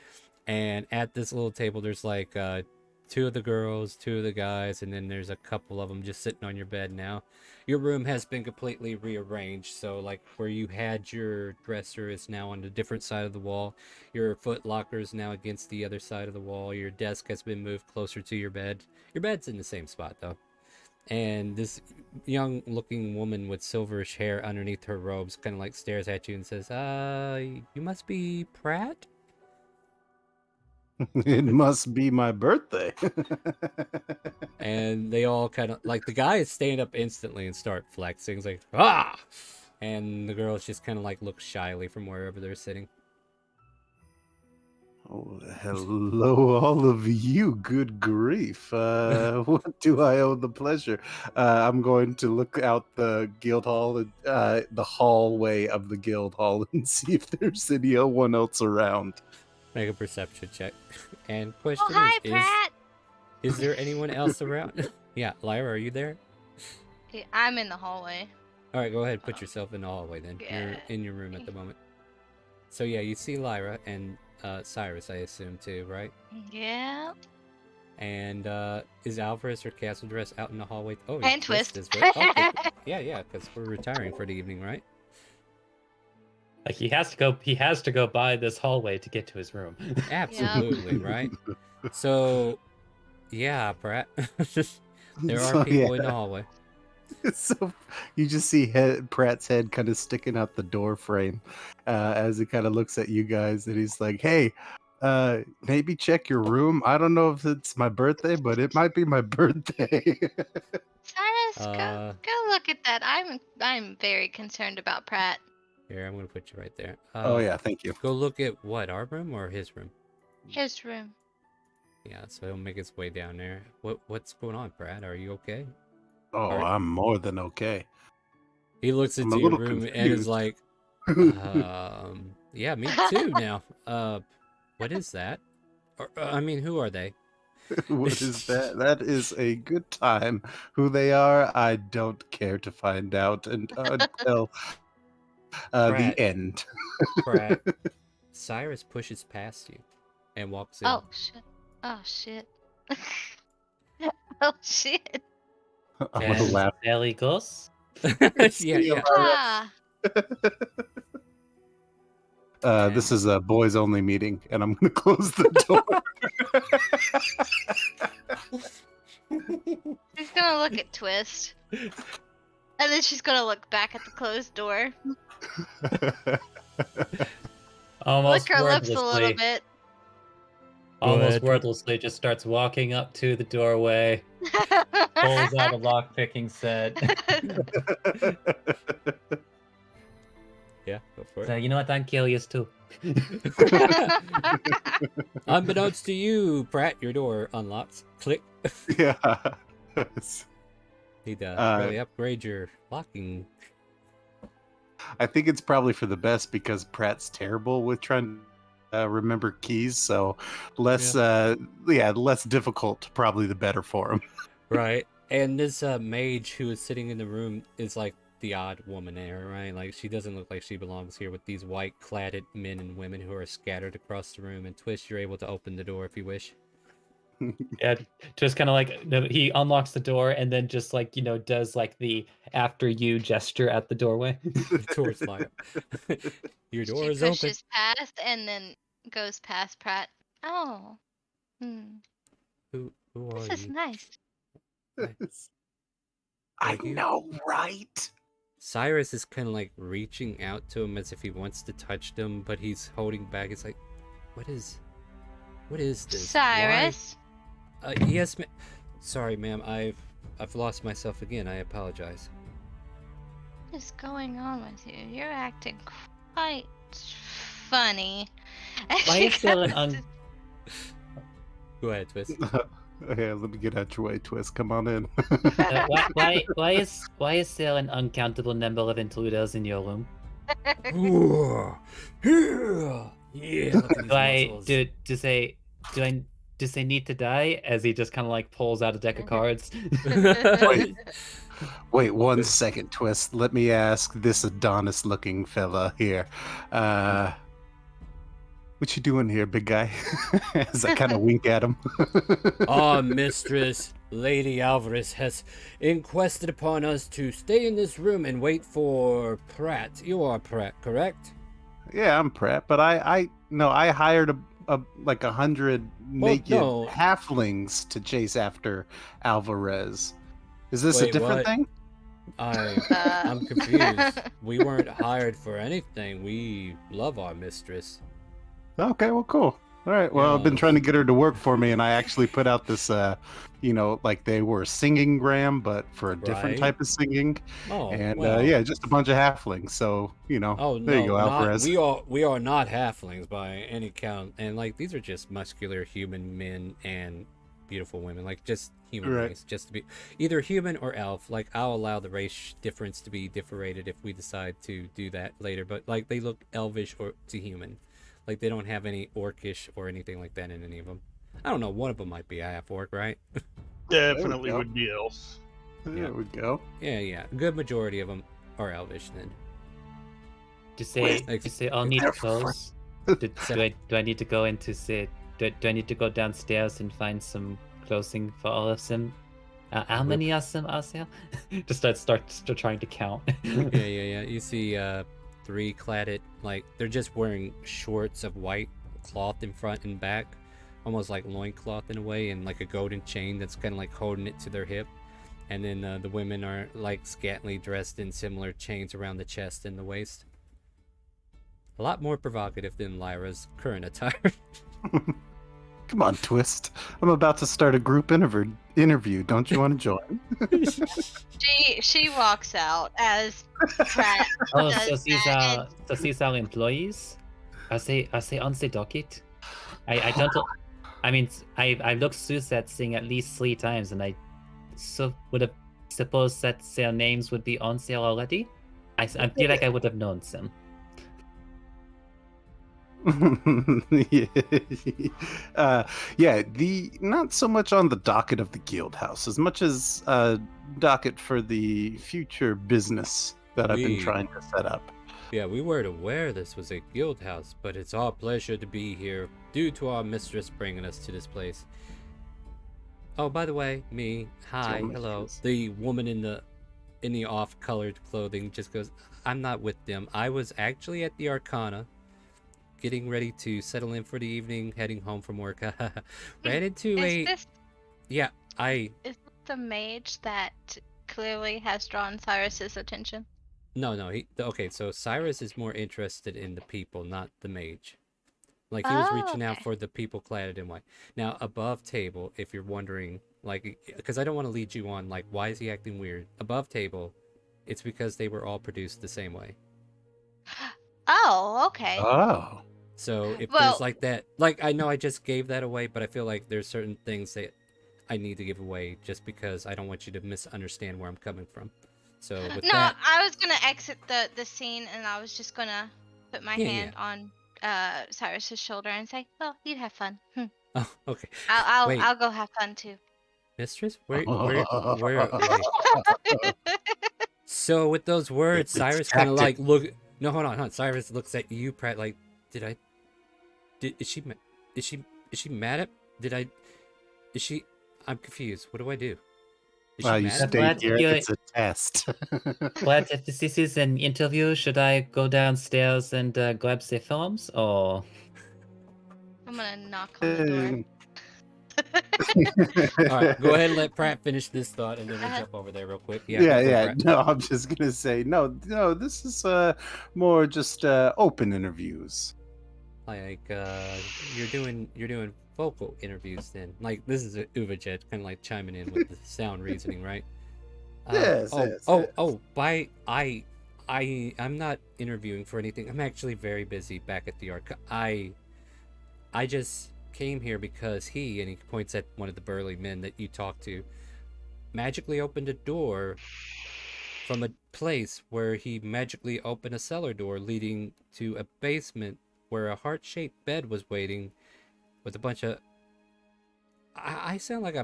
And at this little table, there's like 2 of the girls, 2 of the guys, and then there's a couple of them just sitting on your bed now. Your room has been completely rearranged, so like where you had your dresser is now on a different side of the wall. Your foot locker is now against the other side of the wall. Your desk has been moved closer to your bed. Your bed's in the same spot though. And this young looking woman with silverish hair underneath her robes kind of like stares at you and says, you must be Pratt? It must be my birthday. And they all kind of like the guys stand up instantly and start flexing. It's like, ah! And the girls just kind of like look shyly from wherever they're sitting. Oh, hello, all of you. Good grief. What do I owe the pleasure? I'm going to look out the guild hall, the hallway of the guild hall, and see if there's anyone else around. Make a perception check. And question hi, Pratt. is there anyone else around? Yeah, Lyra, are you there? Yeah, I'm in the hallway. All right, go ahead. Put yourself in the hallway then. Yeah. You're in your room at the moment. So yeah, you see Lyra and Cyrus, I assume too, right? Yeah. And is Alvarez or Castle Dress out in the hallway? Oh, And Twist Twist. is with. Okay. Yeah, because we're retiring for the evening, right? Like he has to go. He has to go by this hallway to get to his room. Absolutely, right? So, yeah, Brett. There are So, people in the yeah. hallway. So you just see Pratt's head kind of sticking out the door frame as he kind of looks at you guys, and he's like, "Hey, maybe check your room. I don't know if it's my birthday, but it might be my birthday." Cyrus, go look at that. I'm very concerned about Pratt. Here, I'm gonna put you right there. Oh yeah, thank you. Go look at what, our room or his room? His room. Yeah, so he'll make his way down there. What's going on, Brad? Are you okay? Oh, I'm more than okay. He looks I'm a into your little room and is confused. like, yeah, me too now. What is that? Or, I mean, who are they? What is that? That is a good time. Who they are, I don't care to find out until the Pratt. end. Pratt. Cyrus pushes past you and walks in. Oh shit. Oh shit. Oh shit. I'm gonna And laugh. there he goes. Yeah. Ah. This is a boys only meeting, and I'm gonna close the door. She's gonna look at Twist. And then she's gonna look back at the closed door. Almost Lick her lips a little wordlessly. bit. Almost ahead. wordlessly, just starts walking up to the doorway, pulls out a lock-picking set. Yeah, go for So, it. you know what? I'm curious too. Unbeknownst to you, Pratt, your door unlocks. Click. Yeah. Need to really upgrade your locking. I think it's probably for the best because Pratt's terrible with trying to remember keys, so less difficult, probably the better for him. Right. And this mage who is sitting in the room is like the odd woman there, right? Like she doesn't look like she belongs here with these white cladded men and women who are scattered across the room. And Twist, you're able to open the door if you wish. Yeah, just kind of like he unlocks the door and then just like does like the after you gesture at the doorway. The door's locked. Your door She is open. pushes past and then goes past Pratt. Oh. Who are This is you? nice. I you- know, right? Cyrus is kind of like reaching out to him as if he wants to touch them, but he's holding back. It's like, what is this? Cyrus. Why? Yes, sorry, ma'am. I've lost myself again. I apologize. What is going on with you? You're acting quite funny. And Why she is there an goes Go ahead, Twist. Okay, let me get out your way, Twist. Come on in. Why is there an uncountable number of intruders in your room? Yeah. Look at these muscles. Does they need to die? As he just kind of like pulls out a deck of cards. Wait 1 second, Twist. Let me ask this Adonis-looking fella here. What you doing here, big guy? As I kind of wink at him. Our mistress, Lady Alvarez, has inquested upon us to stay in this room and wait for Pratt. You are Pratt, correct? Yeah, I'm Pratt, but I hired like 100 naked no. halflings to chase after Alvarez. Is this a Wait, different what? thing? I'm confused. We weren't hired for anything. We love our mistress. Okay, well, cool. All right. Well, I've been trying to get her to work for me, and I actually put out this, like they were singing gram, but for a different Right. type of singing. Oh, And well. just a bunch of halflings. So, Oh there you no, go, Alvarez. we are not halflings by any count, and like these are just muscular human men and beautiful women, like just human Right. race, just to be either human or elf. Like I'll allow the race difference to be differentiated if we decide to do that later, but like they look elvish or to human, like they don't have any orcish or anything like that in any of them. I don't know. One of them might be a half orc, right? Definitely go. would be elf. There we go. Yeah. A good majority of them are elvish then. Do Wait, say all need they're clothes? Do I need to go in to say? Do I need to go downstairs and find some closing for all of them. How many of them are there? Just start trying to count. Yeah. You see 3 cladded, like they're just wearing shorts of white cloth in front and back, almost like loincloth in a way, and like a golden chain that's kind of like holding it to their hip. And then the women are like scantily dressed in similar chains around the chest and the waist. A lot more provocative than Lyra's current attire. Come on, Twist. I'm about to start a group interview. Don't you want to join? She walks out as Pratt Oh, does that, so these are employees? Are they on the docket? I don't. I mean, I looked through that thing at least 3 times, and I would have supposed that their names would be on there already. I feel like I would have known them. Yeah, the not so much on the docket of the guild house as much as docket for the future business that I've been trying to set up. Yeah, we weren't aware this was a guild house, but it's our pleasure to be here due to our mistress bringing us to this place. Oh, by the way, me, hi, hello. The woman in the off-colored clothing just goes, I'm not with them. I was actually at the Arcana, getting ready to settle in for the evening, heading home from work. Ran into Is Is the mage that clearly has drawn Cyrus's attention? No, okay, so Cyrus is more interested in the people, not the mage. Like, he was reaching out for the people clad in white. Now, above table, if you're wondering, like, because I don't want to lead you on, like, why is he acting weird? Above table, it's because they were all produced the same way. Oh, okay. Oh. So if there's like that, like, I know I just gave that away, but I feel like there's certain things that I need to give away just because I don't want you to misunderstand where I'm coming from. So with that, I was gonna exit the scene, and I was just gonna put my hand on Cyrus's shoulder and say, "Well, you'd have fun." Oh, okay. I'll go have fun too. Mistress, where? So with those words, Cyrus kind of like look. No, hold on. Cyrus looks at you, Pratt. Like, is she mad at? Is she? I'm confused. What do I do? You stay here. It's a test. But if this is an interview, should I go downstairs and grab the films, or? I'm gonna knock on the door. All right, go ahead and let Pratt finish this thought, and then we'll jump over there real quick. Yeah. No, I'm just gonna say no. This is more just open interviews. Like you're doing vocal interviews then. Like, this is Uvajet kind of like chiming in with the sound reasoning, right? Yes. I'm not interviewing for anything. I'm actually very busy back at the Arc. I just came here because he, and he points at one of the burly men that you talked to, magically opened a door from a place where he magically opened a cellar door leading to a basement where a heart-shaped bed was waiting with a bunch of... I sound like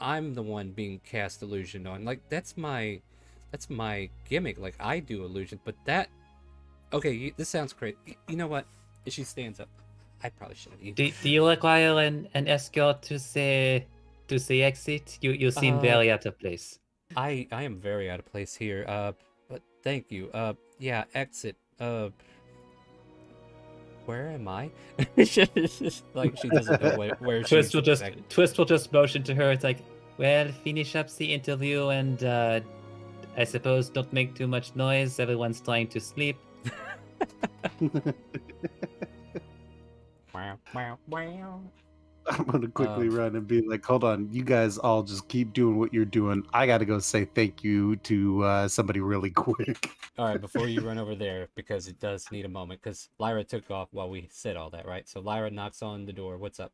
I'm the one being cast illusion on. Like, that's my gimmick. Like, I do illusion, but that... Okay, this sounds great. You know what? If she stands up, I probably shouldn't. Do you require an escort to the exit? You seem very out of place. I am very out of place here. But thank you. Yeah, exit. Where am I? Like, she doesn't know where she is. Twist will just motion to her. It's like, well, finish up the interview, and I suppose don't make too much noise. Everyone's trying to sleep. I'm gonna quickly run and be like, hold on, you guys all just keep doing what you're doing. I gotta go say thank you to somebody really quick. All right, before you run over there, because it does need a moment, because Lyra took off while we said all that, right? So Lyra knocks on the door. What's up?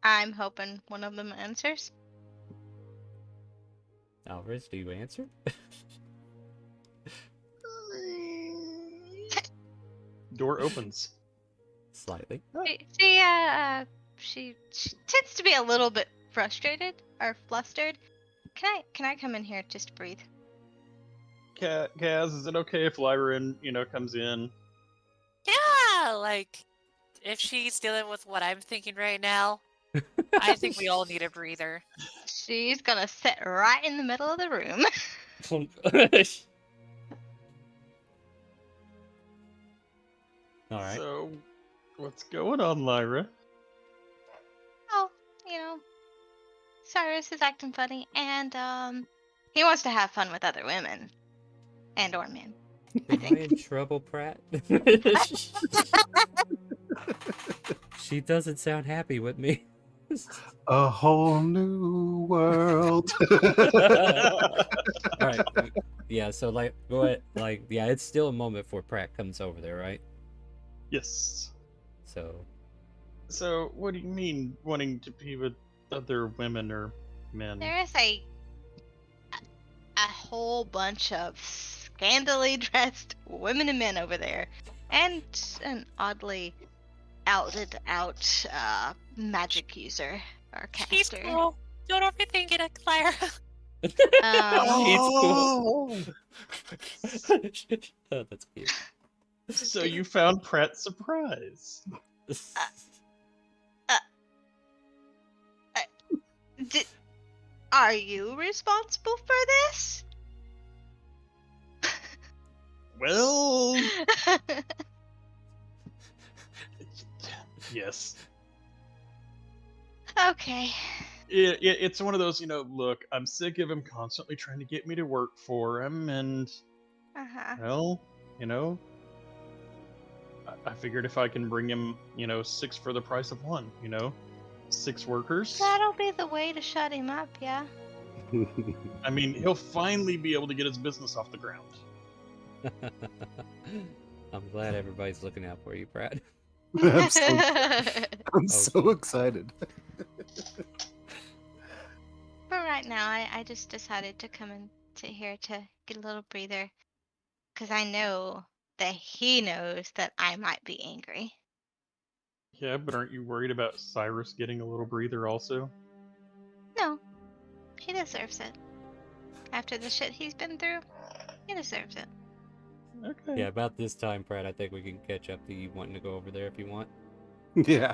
I'm hoping one of them answers. Alvarez, do you answer? Door opens. Slightly. She tends to be a little bit frustrated or flustered. Can I come in here just to breathe? Kaz, is it okay if Lyra, comes in? Yeah, like if she's dealing with what I'm thinking right now, I think we all need a breather. She's gonna sit right in the middle of the room. All right. So, what's going on, Lyra? Oh, Cyrus is acting funny, and he wants to have fun with other women and or men. Am I in trouble, Pratt? She doesn't sound happy with me. A whole new world. All right. Yeah. So like, go ahead. Like, yeah, it's still a moment before Pratt comes over there, right? Yes. So, what do you mean wanting to be with other women or men? There is a whole bunch of scantily dressed women and men over there, and an oddly outed out magic user or She's caster. cool. Don't overthink it, Clara. it's cool. Oh, that's cute. So you found Pratt surprise. Are you responsible for this? Well, yes. Okay. It's one of those, look, I'm sick of him constantly trying to get me to work for him, and, well, I figured if I can bring him, 6 for the price of 1, 6 workers. That'll be the way to shut him up, yeah. I mean, he'll finally be able to get his business off the ground. I'm glad everybody's looking out for you, Pratt. I'm so excited. For right now, I just decided to come into here to get a little breather. Because I know that he knows that I might be angry. Yeah, but aren't you worried about Cyrus getting a little breather also? No, he deserves it. After the shit he's been through, he deserves it. Okay. Yeah, about this time, Pratt, I think we can catch up to you wanting to go over there if you want. Yeah,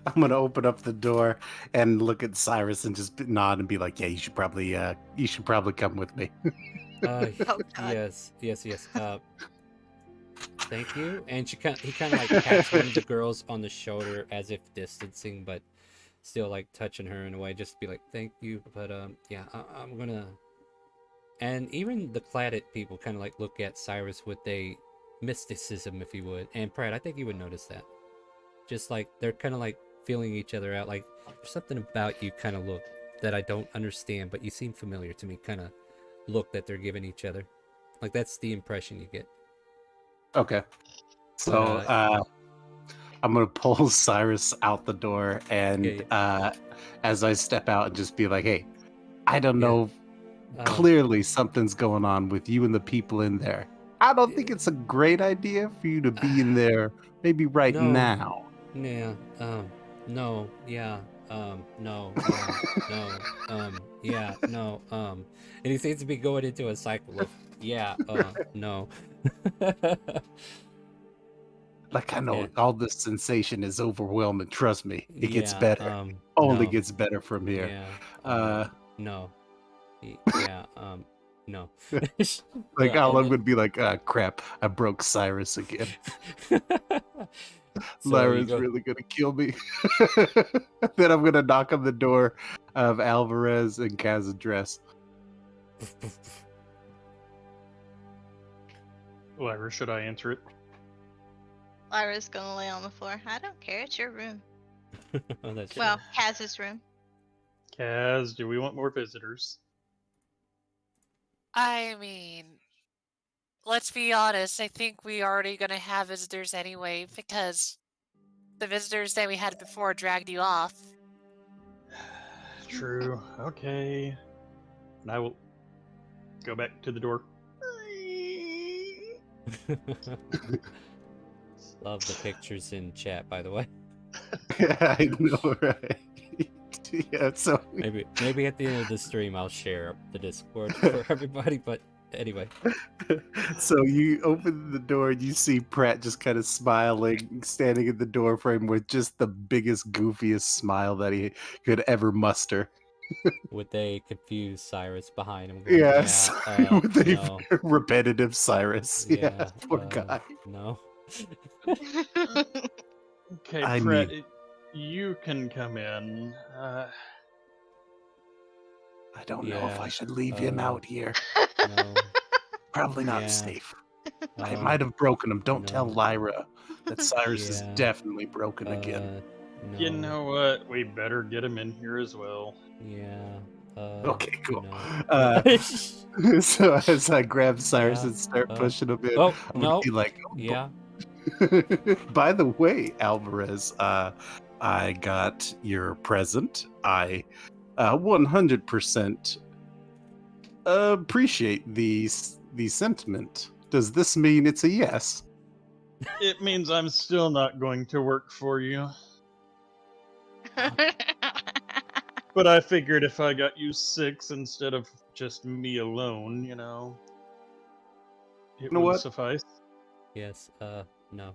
I'm gonna open up the door and look at Cyrus and just nod and be like, "Yeah, you should probably come with me." Oh, God. Yes. Thank you. And he kind of like pats one of the girls on the shoulder as if distancing, but still like touching her in a way, just to be like, "Thank you." But yeah, I'm gonna. And even the cladded people kind of like look at Cyrus with a mysticism, if you would. And Pratt, I think you would notice that. Just like they're kind of like feeling each other out. Like there's something about you kind of look that I don't understand, but you seem familiar to me. Kind of look that they're giving each other. Like that's the impression you get. Okay. So I'm gonna pull Cyrus out the door, and as I step out, and just be like, "Hey, I don't know. Clearly, something's going on with you and the people in there. I don't think it's a great idea for you to be in there. Maybe right now." Yeah. No. Yeah. No. Yeah. No. And he seems to be going into a cycle of yeah. No. Like, I know all this sensation is overwhelming. Trust me, it gets better. Only gets better from here. Yeah. No. Yeah. No. Like, all I'm gonna be like, crap, I broke Cyrus again. Lyra's really gonna kill me. Then I'm gonna knock on the door of Alvarez and Kaz's dress. Lyra, should I answer it? Lyra's gonna lay on the floor. I don't care. It's your room. That's well, Kaz's room. Kaz, do we want more visitors? I mean, let's be honest. I think we already gonna have visitors anyway because the visitors that we had before dragged you off. True. Okay. And I will go back to the door. Love the pictures in chat, by the way. I know, right? Yeah, so maybe at the end of the stream I'll share the Discord for everybody, but Anyway, So you open the door and you see Pratt just kind of smiling, standing in the door frame with just the biggest, goofiest smile that he could ever muster. with a confused Cyrus behind him going, Yes, yeah, with a no, repetitive Cyrus. Yeah, yeah, poor guy. no. Okay, I Brett, need- you can come in. I don't know if I Yeah, should leave him out here. no, Probably not yeah, safe. I uh, might have broken him. Don't tell no, Lyra that Cyrus is yeah, definitely broken again. You no, know what? We better get him in here as well. yeah, Okay, cool. no. So as I grab Cyrus Yeah, and start pushing him in, oh, I'm gonna no, be like, yeah, by the way, Alvarez, I got your present. I 100% appreciate the sentiment. Does this mean it's a yes? It means I'm still not going to work for you. But I figured if I got you 6 instead of just me alone, it You know would what? suffice. yes, no,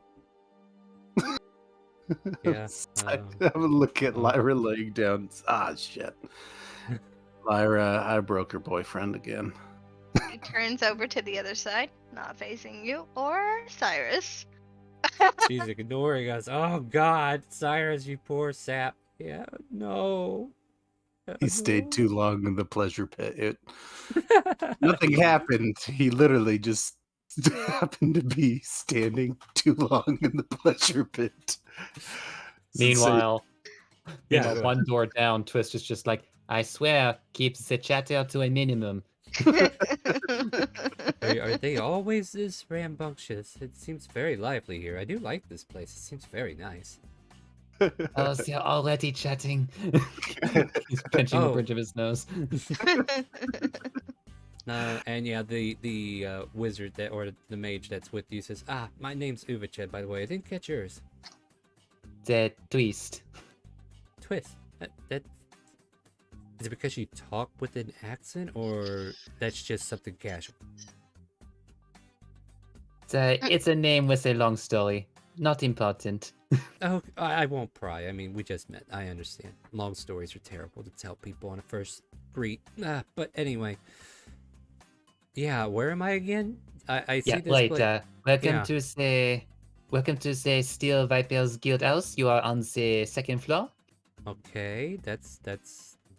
yeah, I have a look at uh. Lyra laying down. Ah, shit. Lyra, I broke her boyfriend again. He turns over to the other side, not facing you or Cyrus. She's ignoring us. Oh God, Cyrus, you poor sap. Yeah, no. He stayed No. too long in the pleasure pit. Nothing happened. He literally just happened to be standing too long in the pleasure pit. Meanwhile, Yeah, meanwhile, go one door down, Twist is just like, I swear, keep the chatter to a minimum. Are they always this rambunctious? It seems very lively here. I do like this place. It seems very nice. Oh, they're already chatting. He's pinching the Oh. bridge of his nose. And yeah, the wizard that or the mage that's with you says, "Ah, my name's Uvached, by the way. I didn't catch yours." The Twist. Twist. That is it because you talk with an accent, or that's just something casual? It's a name with a long story. Not important. Oh, I won't pry. I mean, we just met. I understand. Long stories are terrible to tell people on a first greet. But anyway, yeah. Where am I again? I see Yeah, this right. place. Welcome to the Steel Vipers Guild House. You are on the second floor. Okay, that's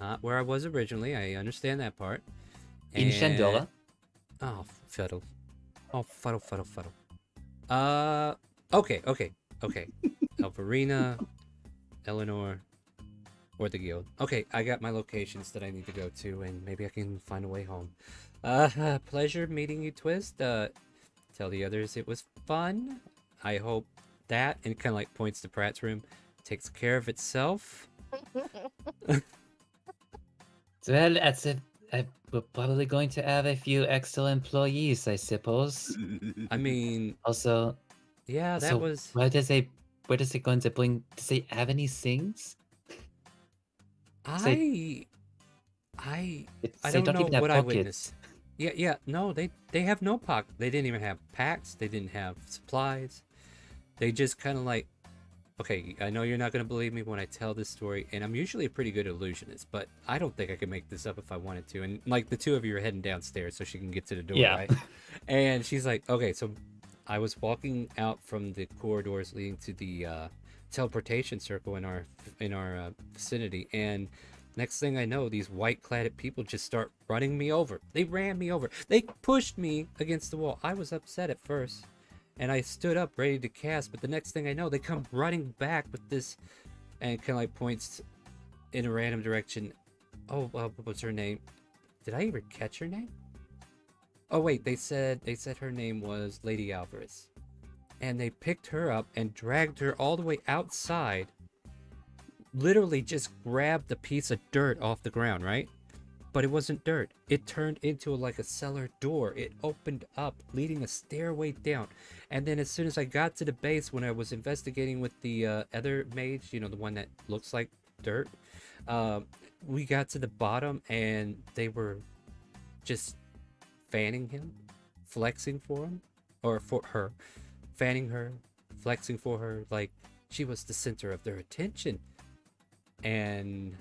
not where I was originally. I understand that part. In Shandora. Oh, fiddle. Oh, fuddle, fuddle, fuddle. Okay. Alvarina, Eleanor, or the guild. Okay, I got my locations that I need to go to, and maybe I can find a way home. Pleasure meeting you, Twist. Tell the others it was fun. I hope that, and kind of like points to Pratt's room, takes care of itself. Well, we're probably going to have a few extra employees, I suppose. I mean, Also, yeah, that so was. where is it going to bring? Does it have any things? I They don't don't know even have what I pockets. witnessed. Yeah, no, they have no pocket. They didn't even have packs. They didn't have supplies. They just kind of like, okay, I know you're not going to believe me when I tell this story, and I'm usually a pretty good illusionist, but I don't think I could make this up if I wanted to. And like the two of you are heading downstairs so she can get to the door, Yeah. right? And she's like, okay, so I was walking out from the corridors leading to the teleportation circle in our vicinity, and next thing I know, these white-cladded people just start running me over. They ran me over. They pushed me against the wall. I was upset at first, and I stood up ready to cast, but the next thing I know, they come running back with this, and kind of like points in a random direction. Oh, what's her name? Did I even catch her name? Oh wait, they said her name was Lady Alvarez, and they picked her up and dragged her all the way outside. Literally just grabbed a piece of dirt off the ground, right? But it wasn't dirt. It turned into like a cellar door. It opened up, leading a stairway down. And then as soon as I got to the base, when I was investigating with the other mage, the one that looks like dirt, we got to the bottom, and they were just fanning him, flexing for him, or for her, fanning her, flexing for her, like she was the center of their attention. And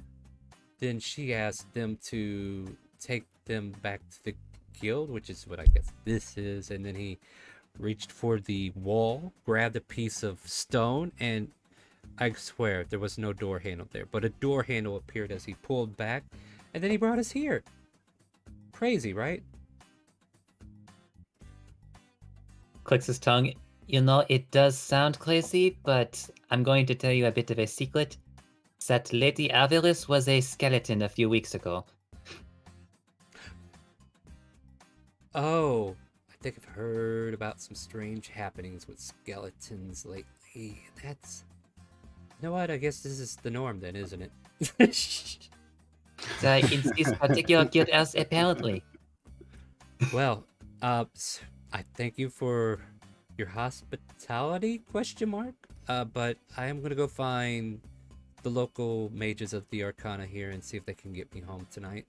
then she asked them to take them back to the guild, which is what I guess this is. And then he reached for the wall, grabbed a piece of stone, and I swear there was no door handle there, but a door handle appeared as he pulled back, and then he brought us here. Crazy, right? Clicks his tongue. You know, it does sound crazy, but I'm going to tell you a bit of a secret. That Lady Avarice was a skeleton a few weeks ago. Oh, I think I've heard about some strange happenings with skeletons lately. That's... You know what? I guess this is the norm then, isn't it? In this particular guild house, apparently. Well, I thank you for your hospitality, question mark. But I am gonna go find the local mages of the Arcana here and see if they can get me home tonight.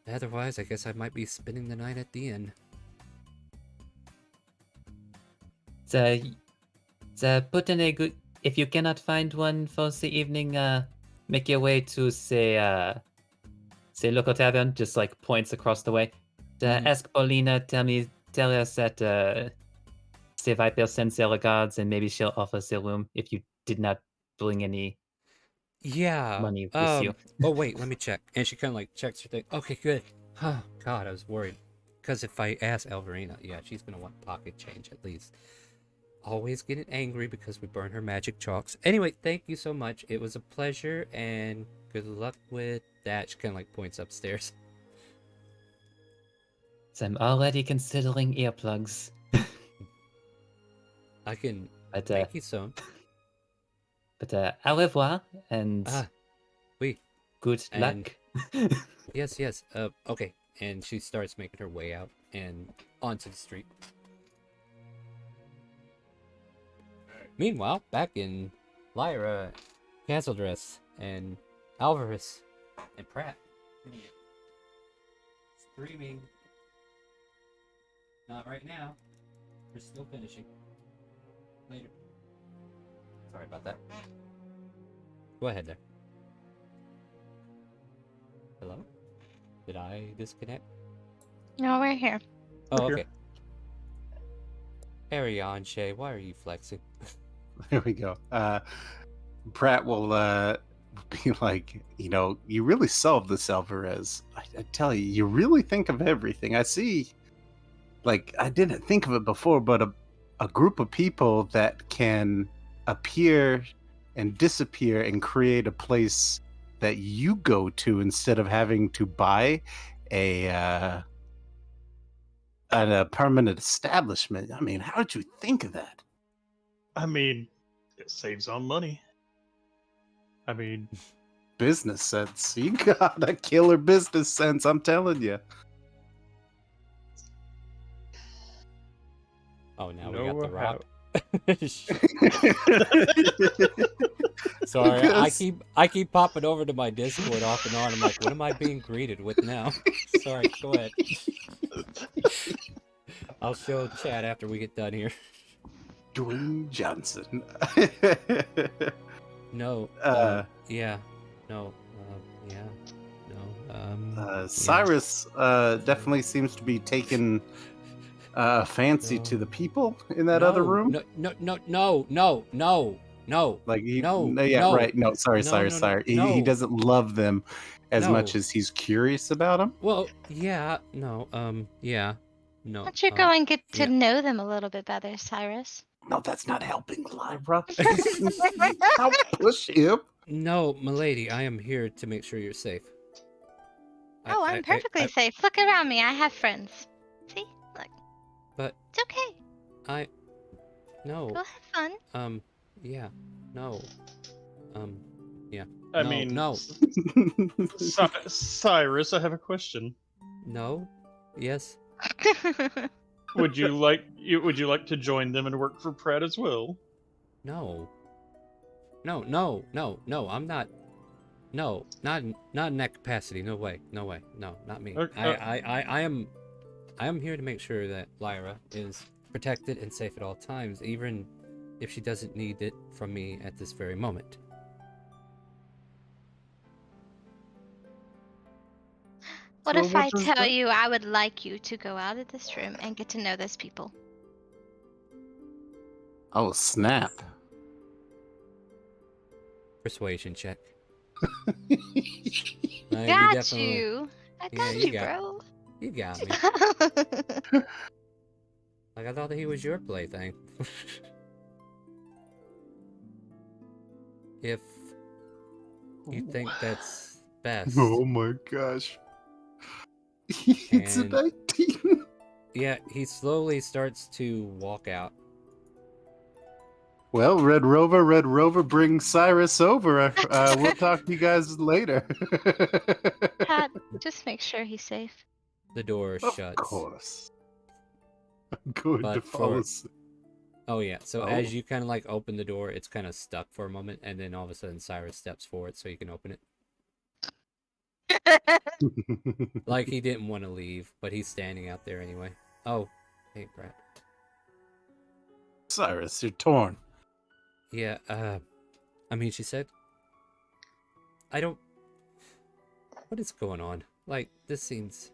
Otherwise, I guess I might be spending the night at the inn. Put in a good... If you cannot find one for the evening, make your way to, say local tavern, just like points across the way. Ask Paulina, tell us that, say Viper sends their regards, and maybe she'll offer the room if you did not bring any money with you. Oh wait, let me check. And she kind of like checks her thing. Okay, good. Oh God, I was worried. Because if I ask Alvarina, yeah, she's gonna want pocket change at least. Always getting angry because we burn her magic chalks. Anyway, thank you so much. It was a pleasure, and good luck with that. She kind of like points upstairs. So I'm already considering earplugs. I can But, make you some. But au revoir, and Oui. good And- luck. Yes. Okay. And she starts making her way out and onto the street. Meanwhile, back in Lyra, Castledress, and Alvarez, and Pratt. Streaming. Not right now. We're still finishing. Later. Sorry about that. Go ahead there. Hello? Did I disconnect? No, we're here. Oh, We're okay. Carry on, Shay. Why are you flexing? There we go. Pratt will be like, you really solved this, Alvarez. I tell you, you really think of everything. I see. Like, I didn't think of it before, but a group of people that can appear and disappear and create a place that you go to instead of having to buy a permanent establishment. I mean, how did you think of that? I mean, it saves on money. I mean, Business sense. You got a killer business sense, I'm telling you. Oh, now we No, got the how- rock. Sorry, I keep popping over to my Discord off and on. I'm like, what am I being greeted with now? Sorry, go ahead. I'll show chat after we get done here. Dwayne Johnson. No. Yeah. No. Yeah. No. Cyrus definitely seems to be taking fancy to the people in that other room. No. Like he, No, yeah, no. right. No, sorry, No, Cyrus. no, Sorry, no. he doesn't love them as No. much as he's curious about them. Well, yeah. No. Yeah. No. Why don't you go and get to yeah. know them a little bit better, Cyrus? No, that's not helping, Lyra. Don't push him. No, milady, I am here to make sure you're safe. Oh, I'm perfectly safe. Look around me. I have friends. See? Look. But It's okay. no. Go have fun. Yeah. No. Yeah. I No, mean, no. Cyrus, I have a question. No. Yes. Would you like to join them and work for Pratt as well? No. No. I'm not. No, not in that capacity. No way. No, not me. Okay. I am. I am here to make sure that Lyra is protected and safe at all times, even if she doesn't need it from me at this very moment. What So if I what does tell that- you I would like you to go out of this room and get to know those people? Oh, snap. Persuasion check. You Got definitely- you. I Yeah, got you you, got- bro. You got me. Like, I thought that he was your plaything. If you think that's best. Oh my gosh. It's a And- 19. Yeah, he slowly starts to walk out. Well, Red Rover, bring Cyrus over. We'll talk to you guys later. Pat, just make sure he's safe. The door Of shuts. course. I'm going to But follow. for- Oh yeah, so Oh. as you kind of like open the door, it's kind of stuck for a moment, and then all of a sudden Cyrus steps forward so you can open it. Like he didn't want to leave, but he's standing out there anyway. Oh, hey Brett. Cyrus, you're torn. Yeah, I mean, she said, I don't... What is going on? Like, this seems...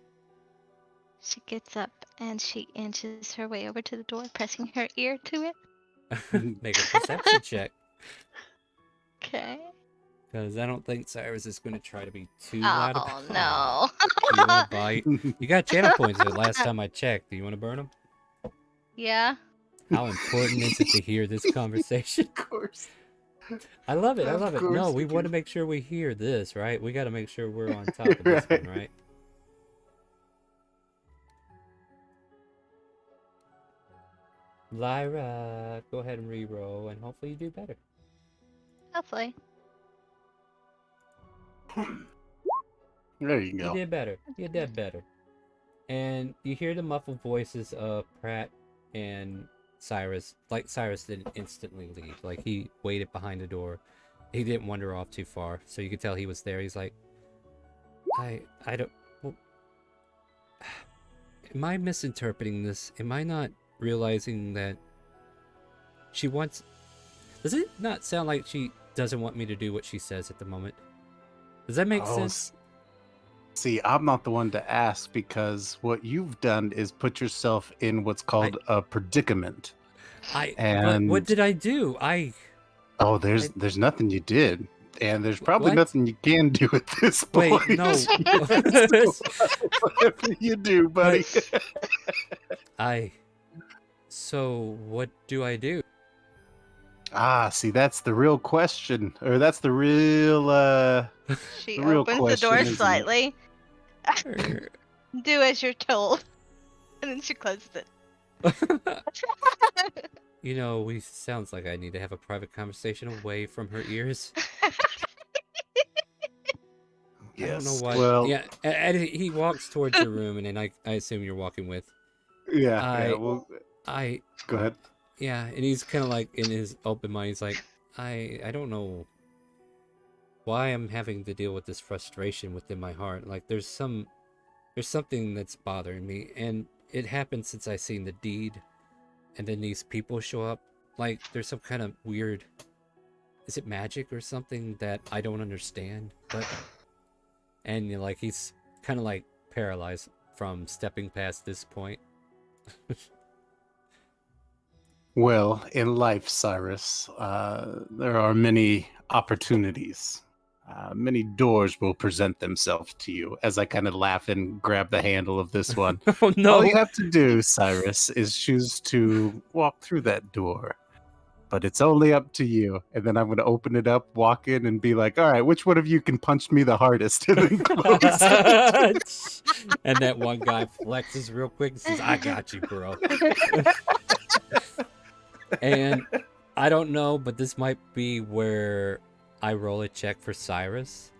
She gets up and she inches her way over to the door, pressing her ear to it. Make a perception check. Okay. Because I don't think Cyrus is going to try to be too loud Oh about no. You want to bite? You got channel points the last time I checked. Do you want to burn them? Yeah. How important is it to hear this conversation? Of course. I love it. I Of love it. course No, you we want do. to make sure we hear this, right? We got to make sure we're on top of this one, Right. right? Lyra, go ahead and re-roll, and hopefully you do better. Hopefully. There you You go. did better. You did better. And you hear the muffled voices of Pratt and Cyrus. Like, Cyrus didn't instantly leave. Like, he waited behind the door. He didn't wander off too far. So you could tell he was there. He's like, I don't... Well, am I misinterpreting this? Am I not realizing that she wants... Does it not sound like she doesn't want me to do what she says at the moment? Does that make sense? See, I'm not the one to ask because what you've done is put yourself in what's called a predicament. But And what did I do? oh, there's nothing you did, and there's probably What? nothing you can do at this Wait, point. no. Whatever you do, buddy. So what do I do? Ah, see, that's the real question, or that's the real She The real opens the door question, isn't it? slightly. Do as you're told. And then she closes it. You know, sounds like I need to have a private conversation away from her ears. I don't know yes. why. Well, Yeah, and he walks towards your room, and then I assume you're walking with. yeah. Well, I go ahead. Yeah, and he's kind of like in his open mind. He's like, I don't know why I'm having to deal with this frustration within my heart. Like there's something that's bothering me, and it happened since I seen the deed, and then these people show up. Like there's some kind of weird. Is it magic or something that I don't understand? But and you know, like he's kind of like paralyzed from stepping past this point. Well, in life, Cyrus, there are many opportunities. Many doors will present themselves to you. As I kind of laugh and grab the handle of this one. Oh no! All you have to do, Cyrus, is choose to walk through that door. But it's only up to you. And then I'm going to open it up, walk in, and be like, all right, which one of you can punch me the hardest? And then close it. And that one guy flexes real quick and says, I got you, bro. And I don't know, but this might be where I roll a check for Cyrus,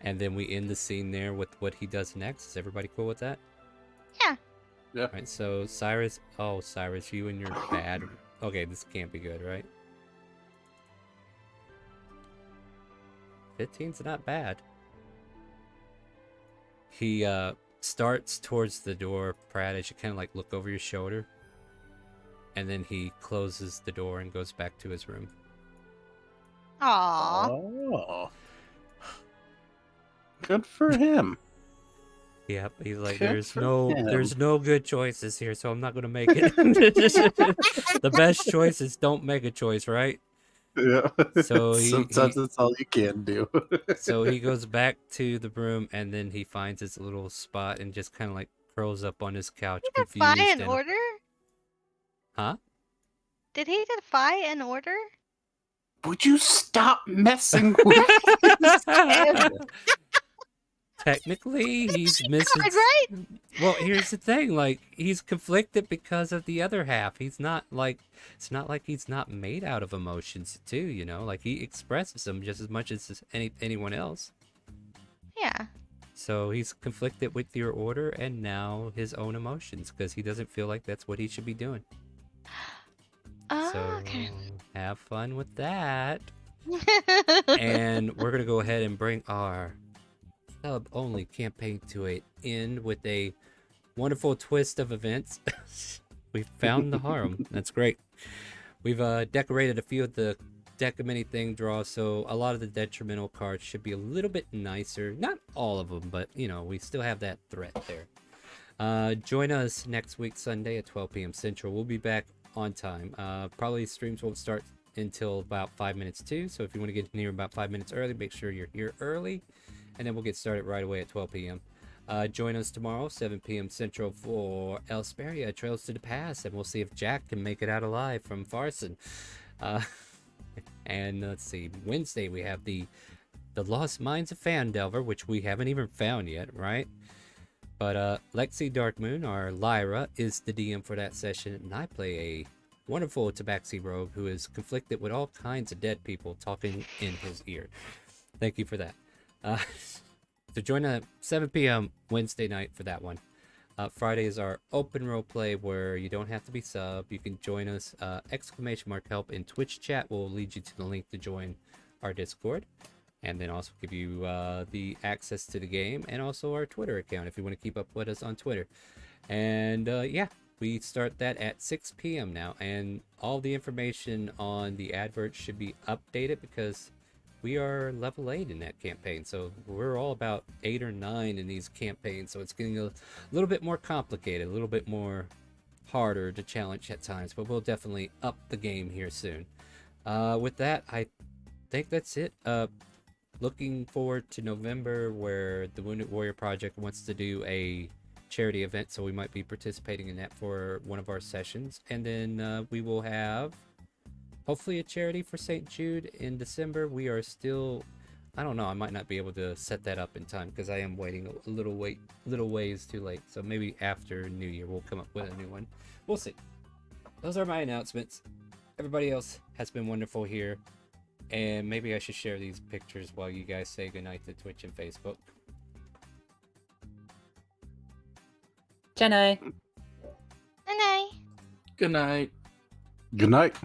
and then we end the scene there with what he does next. Is everybody cool with that? Yeah. Yeah. All right, so Cyrus, Cyrus, you and your bad. Okay, this can't be good, right? 15's not bad. He starts towards the door, Pratt, as you kind of like look over your shoulder. And then he closes the door and goes back to his room. Aww. Oh. Good for him. Yep, he's like, Good there's for there's him. no good choices here, so I'm not gonna make it. The best choice is don't make a choice, right? Yeah. So Sometimes that's all you can do. so he goes back to the room, and then he finds his little spot and just kind of like curls up on his couch, Did he defy confused. an And order? huh? Did he defy an order? Would you stop messing with Technically, he's missing. Right? Well, here's the thing: like, he's conflicted because of the other half. He's not like, it's not like he's not made out of emotions too. You know, like he expresses them just as much as anyone else. Yeah. So he's conflicted with your order and now his own emotions because he doesn't feel like that's what he should be doing. Oh, So okay. have fun with that. And we're gonna go ahead and bring our sub-only campaign to an end with a wonderful twist of events. We found the harem. That's great. We've decorated a few of the deck of many thing draws, so a lot of the detrimental cards should be a little bit nicer. Not all of them, but you know, we still have that threat there. Join us next week Sunday at 12 p.m. Central. We'll be back on time. Probably streams won't start until about 5 minutes too, so if you want to get in here about 5 minutes early, make sure you're here early, and then we'll get started right away at 12 p.m. Join us tomorrow, 7 p.m. Central, for Elsperia Trails to the Past, and we'll see if Jack can make it out alive from Farson. And let's see, Wednesday we have the Lost Minds of Fandelver, which we haven't even found yet, right? But Lexi Darkmoon, our Lyra, is the DM for that session, and I play a wonderful Tabaxi rogue who is conflicted with all kinds of dead people talking in his ear. Thank you for that. So join at 7 p.m. Wednesday night for that one. Friday is our open role play where you don't have to be sub. You can join us, !help in Twitch chat will lead you to the link to join our Discord. And then also give you the access to the game and also our Twitter account if you want to keep up with us on Twitter. And yeah, we start that at 6 p.m. now. And all the information on the advert should be updated because we are level 8 in that campaign. So we're all about 8 or 9 in these campaigns. So it's getting a little bit more complicated, a little bit more harder to challenge at times. But we'll definitely up the game here soon. With that, I think that's it. Looking forward to November where the Wounded Warrior Project wants to do a charity event. So we might be participating in that for one of our sessions. And then we will have hopefully a charity for St. Jude in December. We are still, I don't know, I might not be able to set that up in time because I am waiting a little ways too late. So maybe after New Year we'll come up with a new one. We'll see. Those are my announcements. Everybody else has been wonderful here. And maybe I should share these pictures while you guys say goodnight to Twitch and Facebook. Jenny. Good night. Good night. Good night.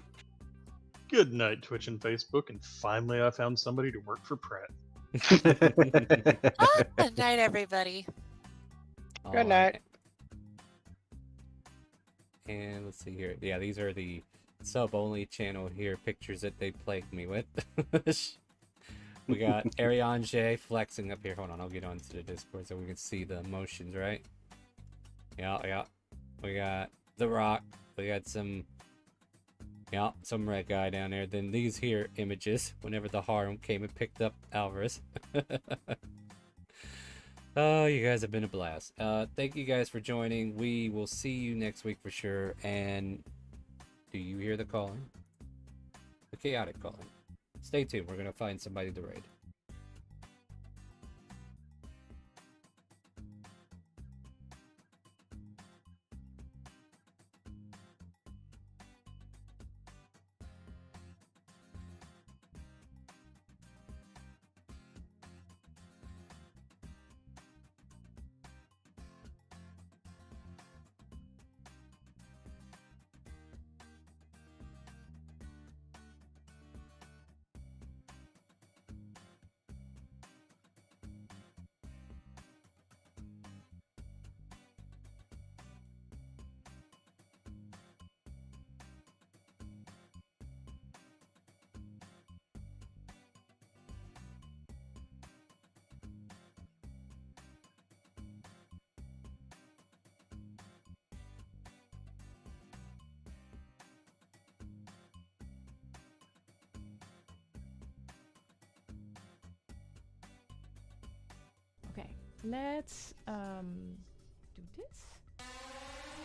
Good night, Twitch and Facebook, and finally I found somebody to work for Pratt. Oh, good night, everybody. Good night. And let's see here. Yeah, these are the sub-only channel here pictures that they plagued me with. We got Ariane flexing up here. Hold on, I'll get onto the Discord so we can see the emotions, right? Yeah. We got The Rock. We got some red guy down there. Then these here images whenever the harem came and picked up Alvarez. Oh, you guys have been a blast. Thank you guys for joining. We will see you next week for sure. And do you hear the calling? The chaotic calling. Stay tuned. We're going to find somebody to raid. let's do this.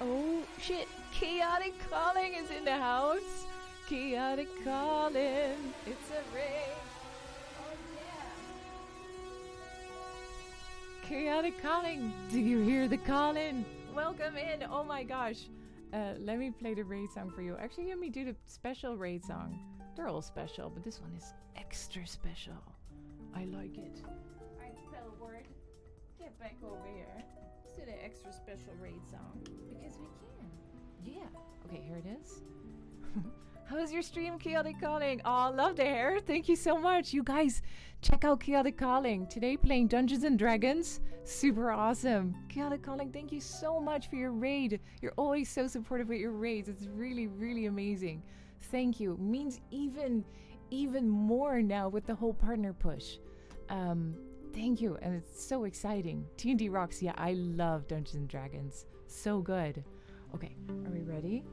Oh shit! Chaotic Calling is in the house. Chaotic Calling. It's a raid. Oh yeah. Chaotic Calling. Do you hear the calling? Welcome in. Oh my gosh. Let me play the raid song for you. Actually, let me do the special raid song. They're all special, but this one is extra special. I like it. Alright, spell word. Get back over here. Let's do the extra special raid song. Because we can. Yeah. Okay, here it is. How's your stream, Chaotic Calling? Oh, love the hair. Thank you so much. You guys, check out Chaotic Calling. Today playing Dungeons and Dragons. Super awesome. Chaotic Calling, thank you so much for your raid. You're always so supportive with your raids. It's really, really amazing. Thank you. Means even more now with the whole partner push. Thank you. And it's so exciting. TND rocks. Yeah, I love Dungeons and Dragons. So good. Okay, are we ready?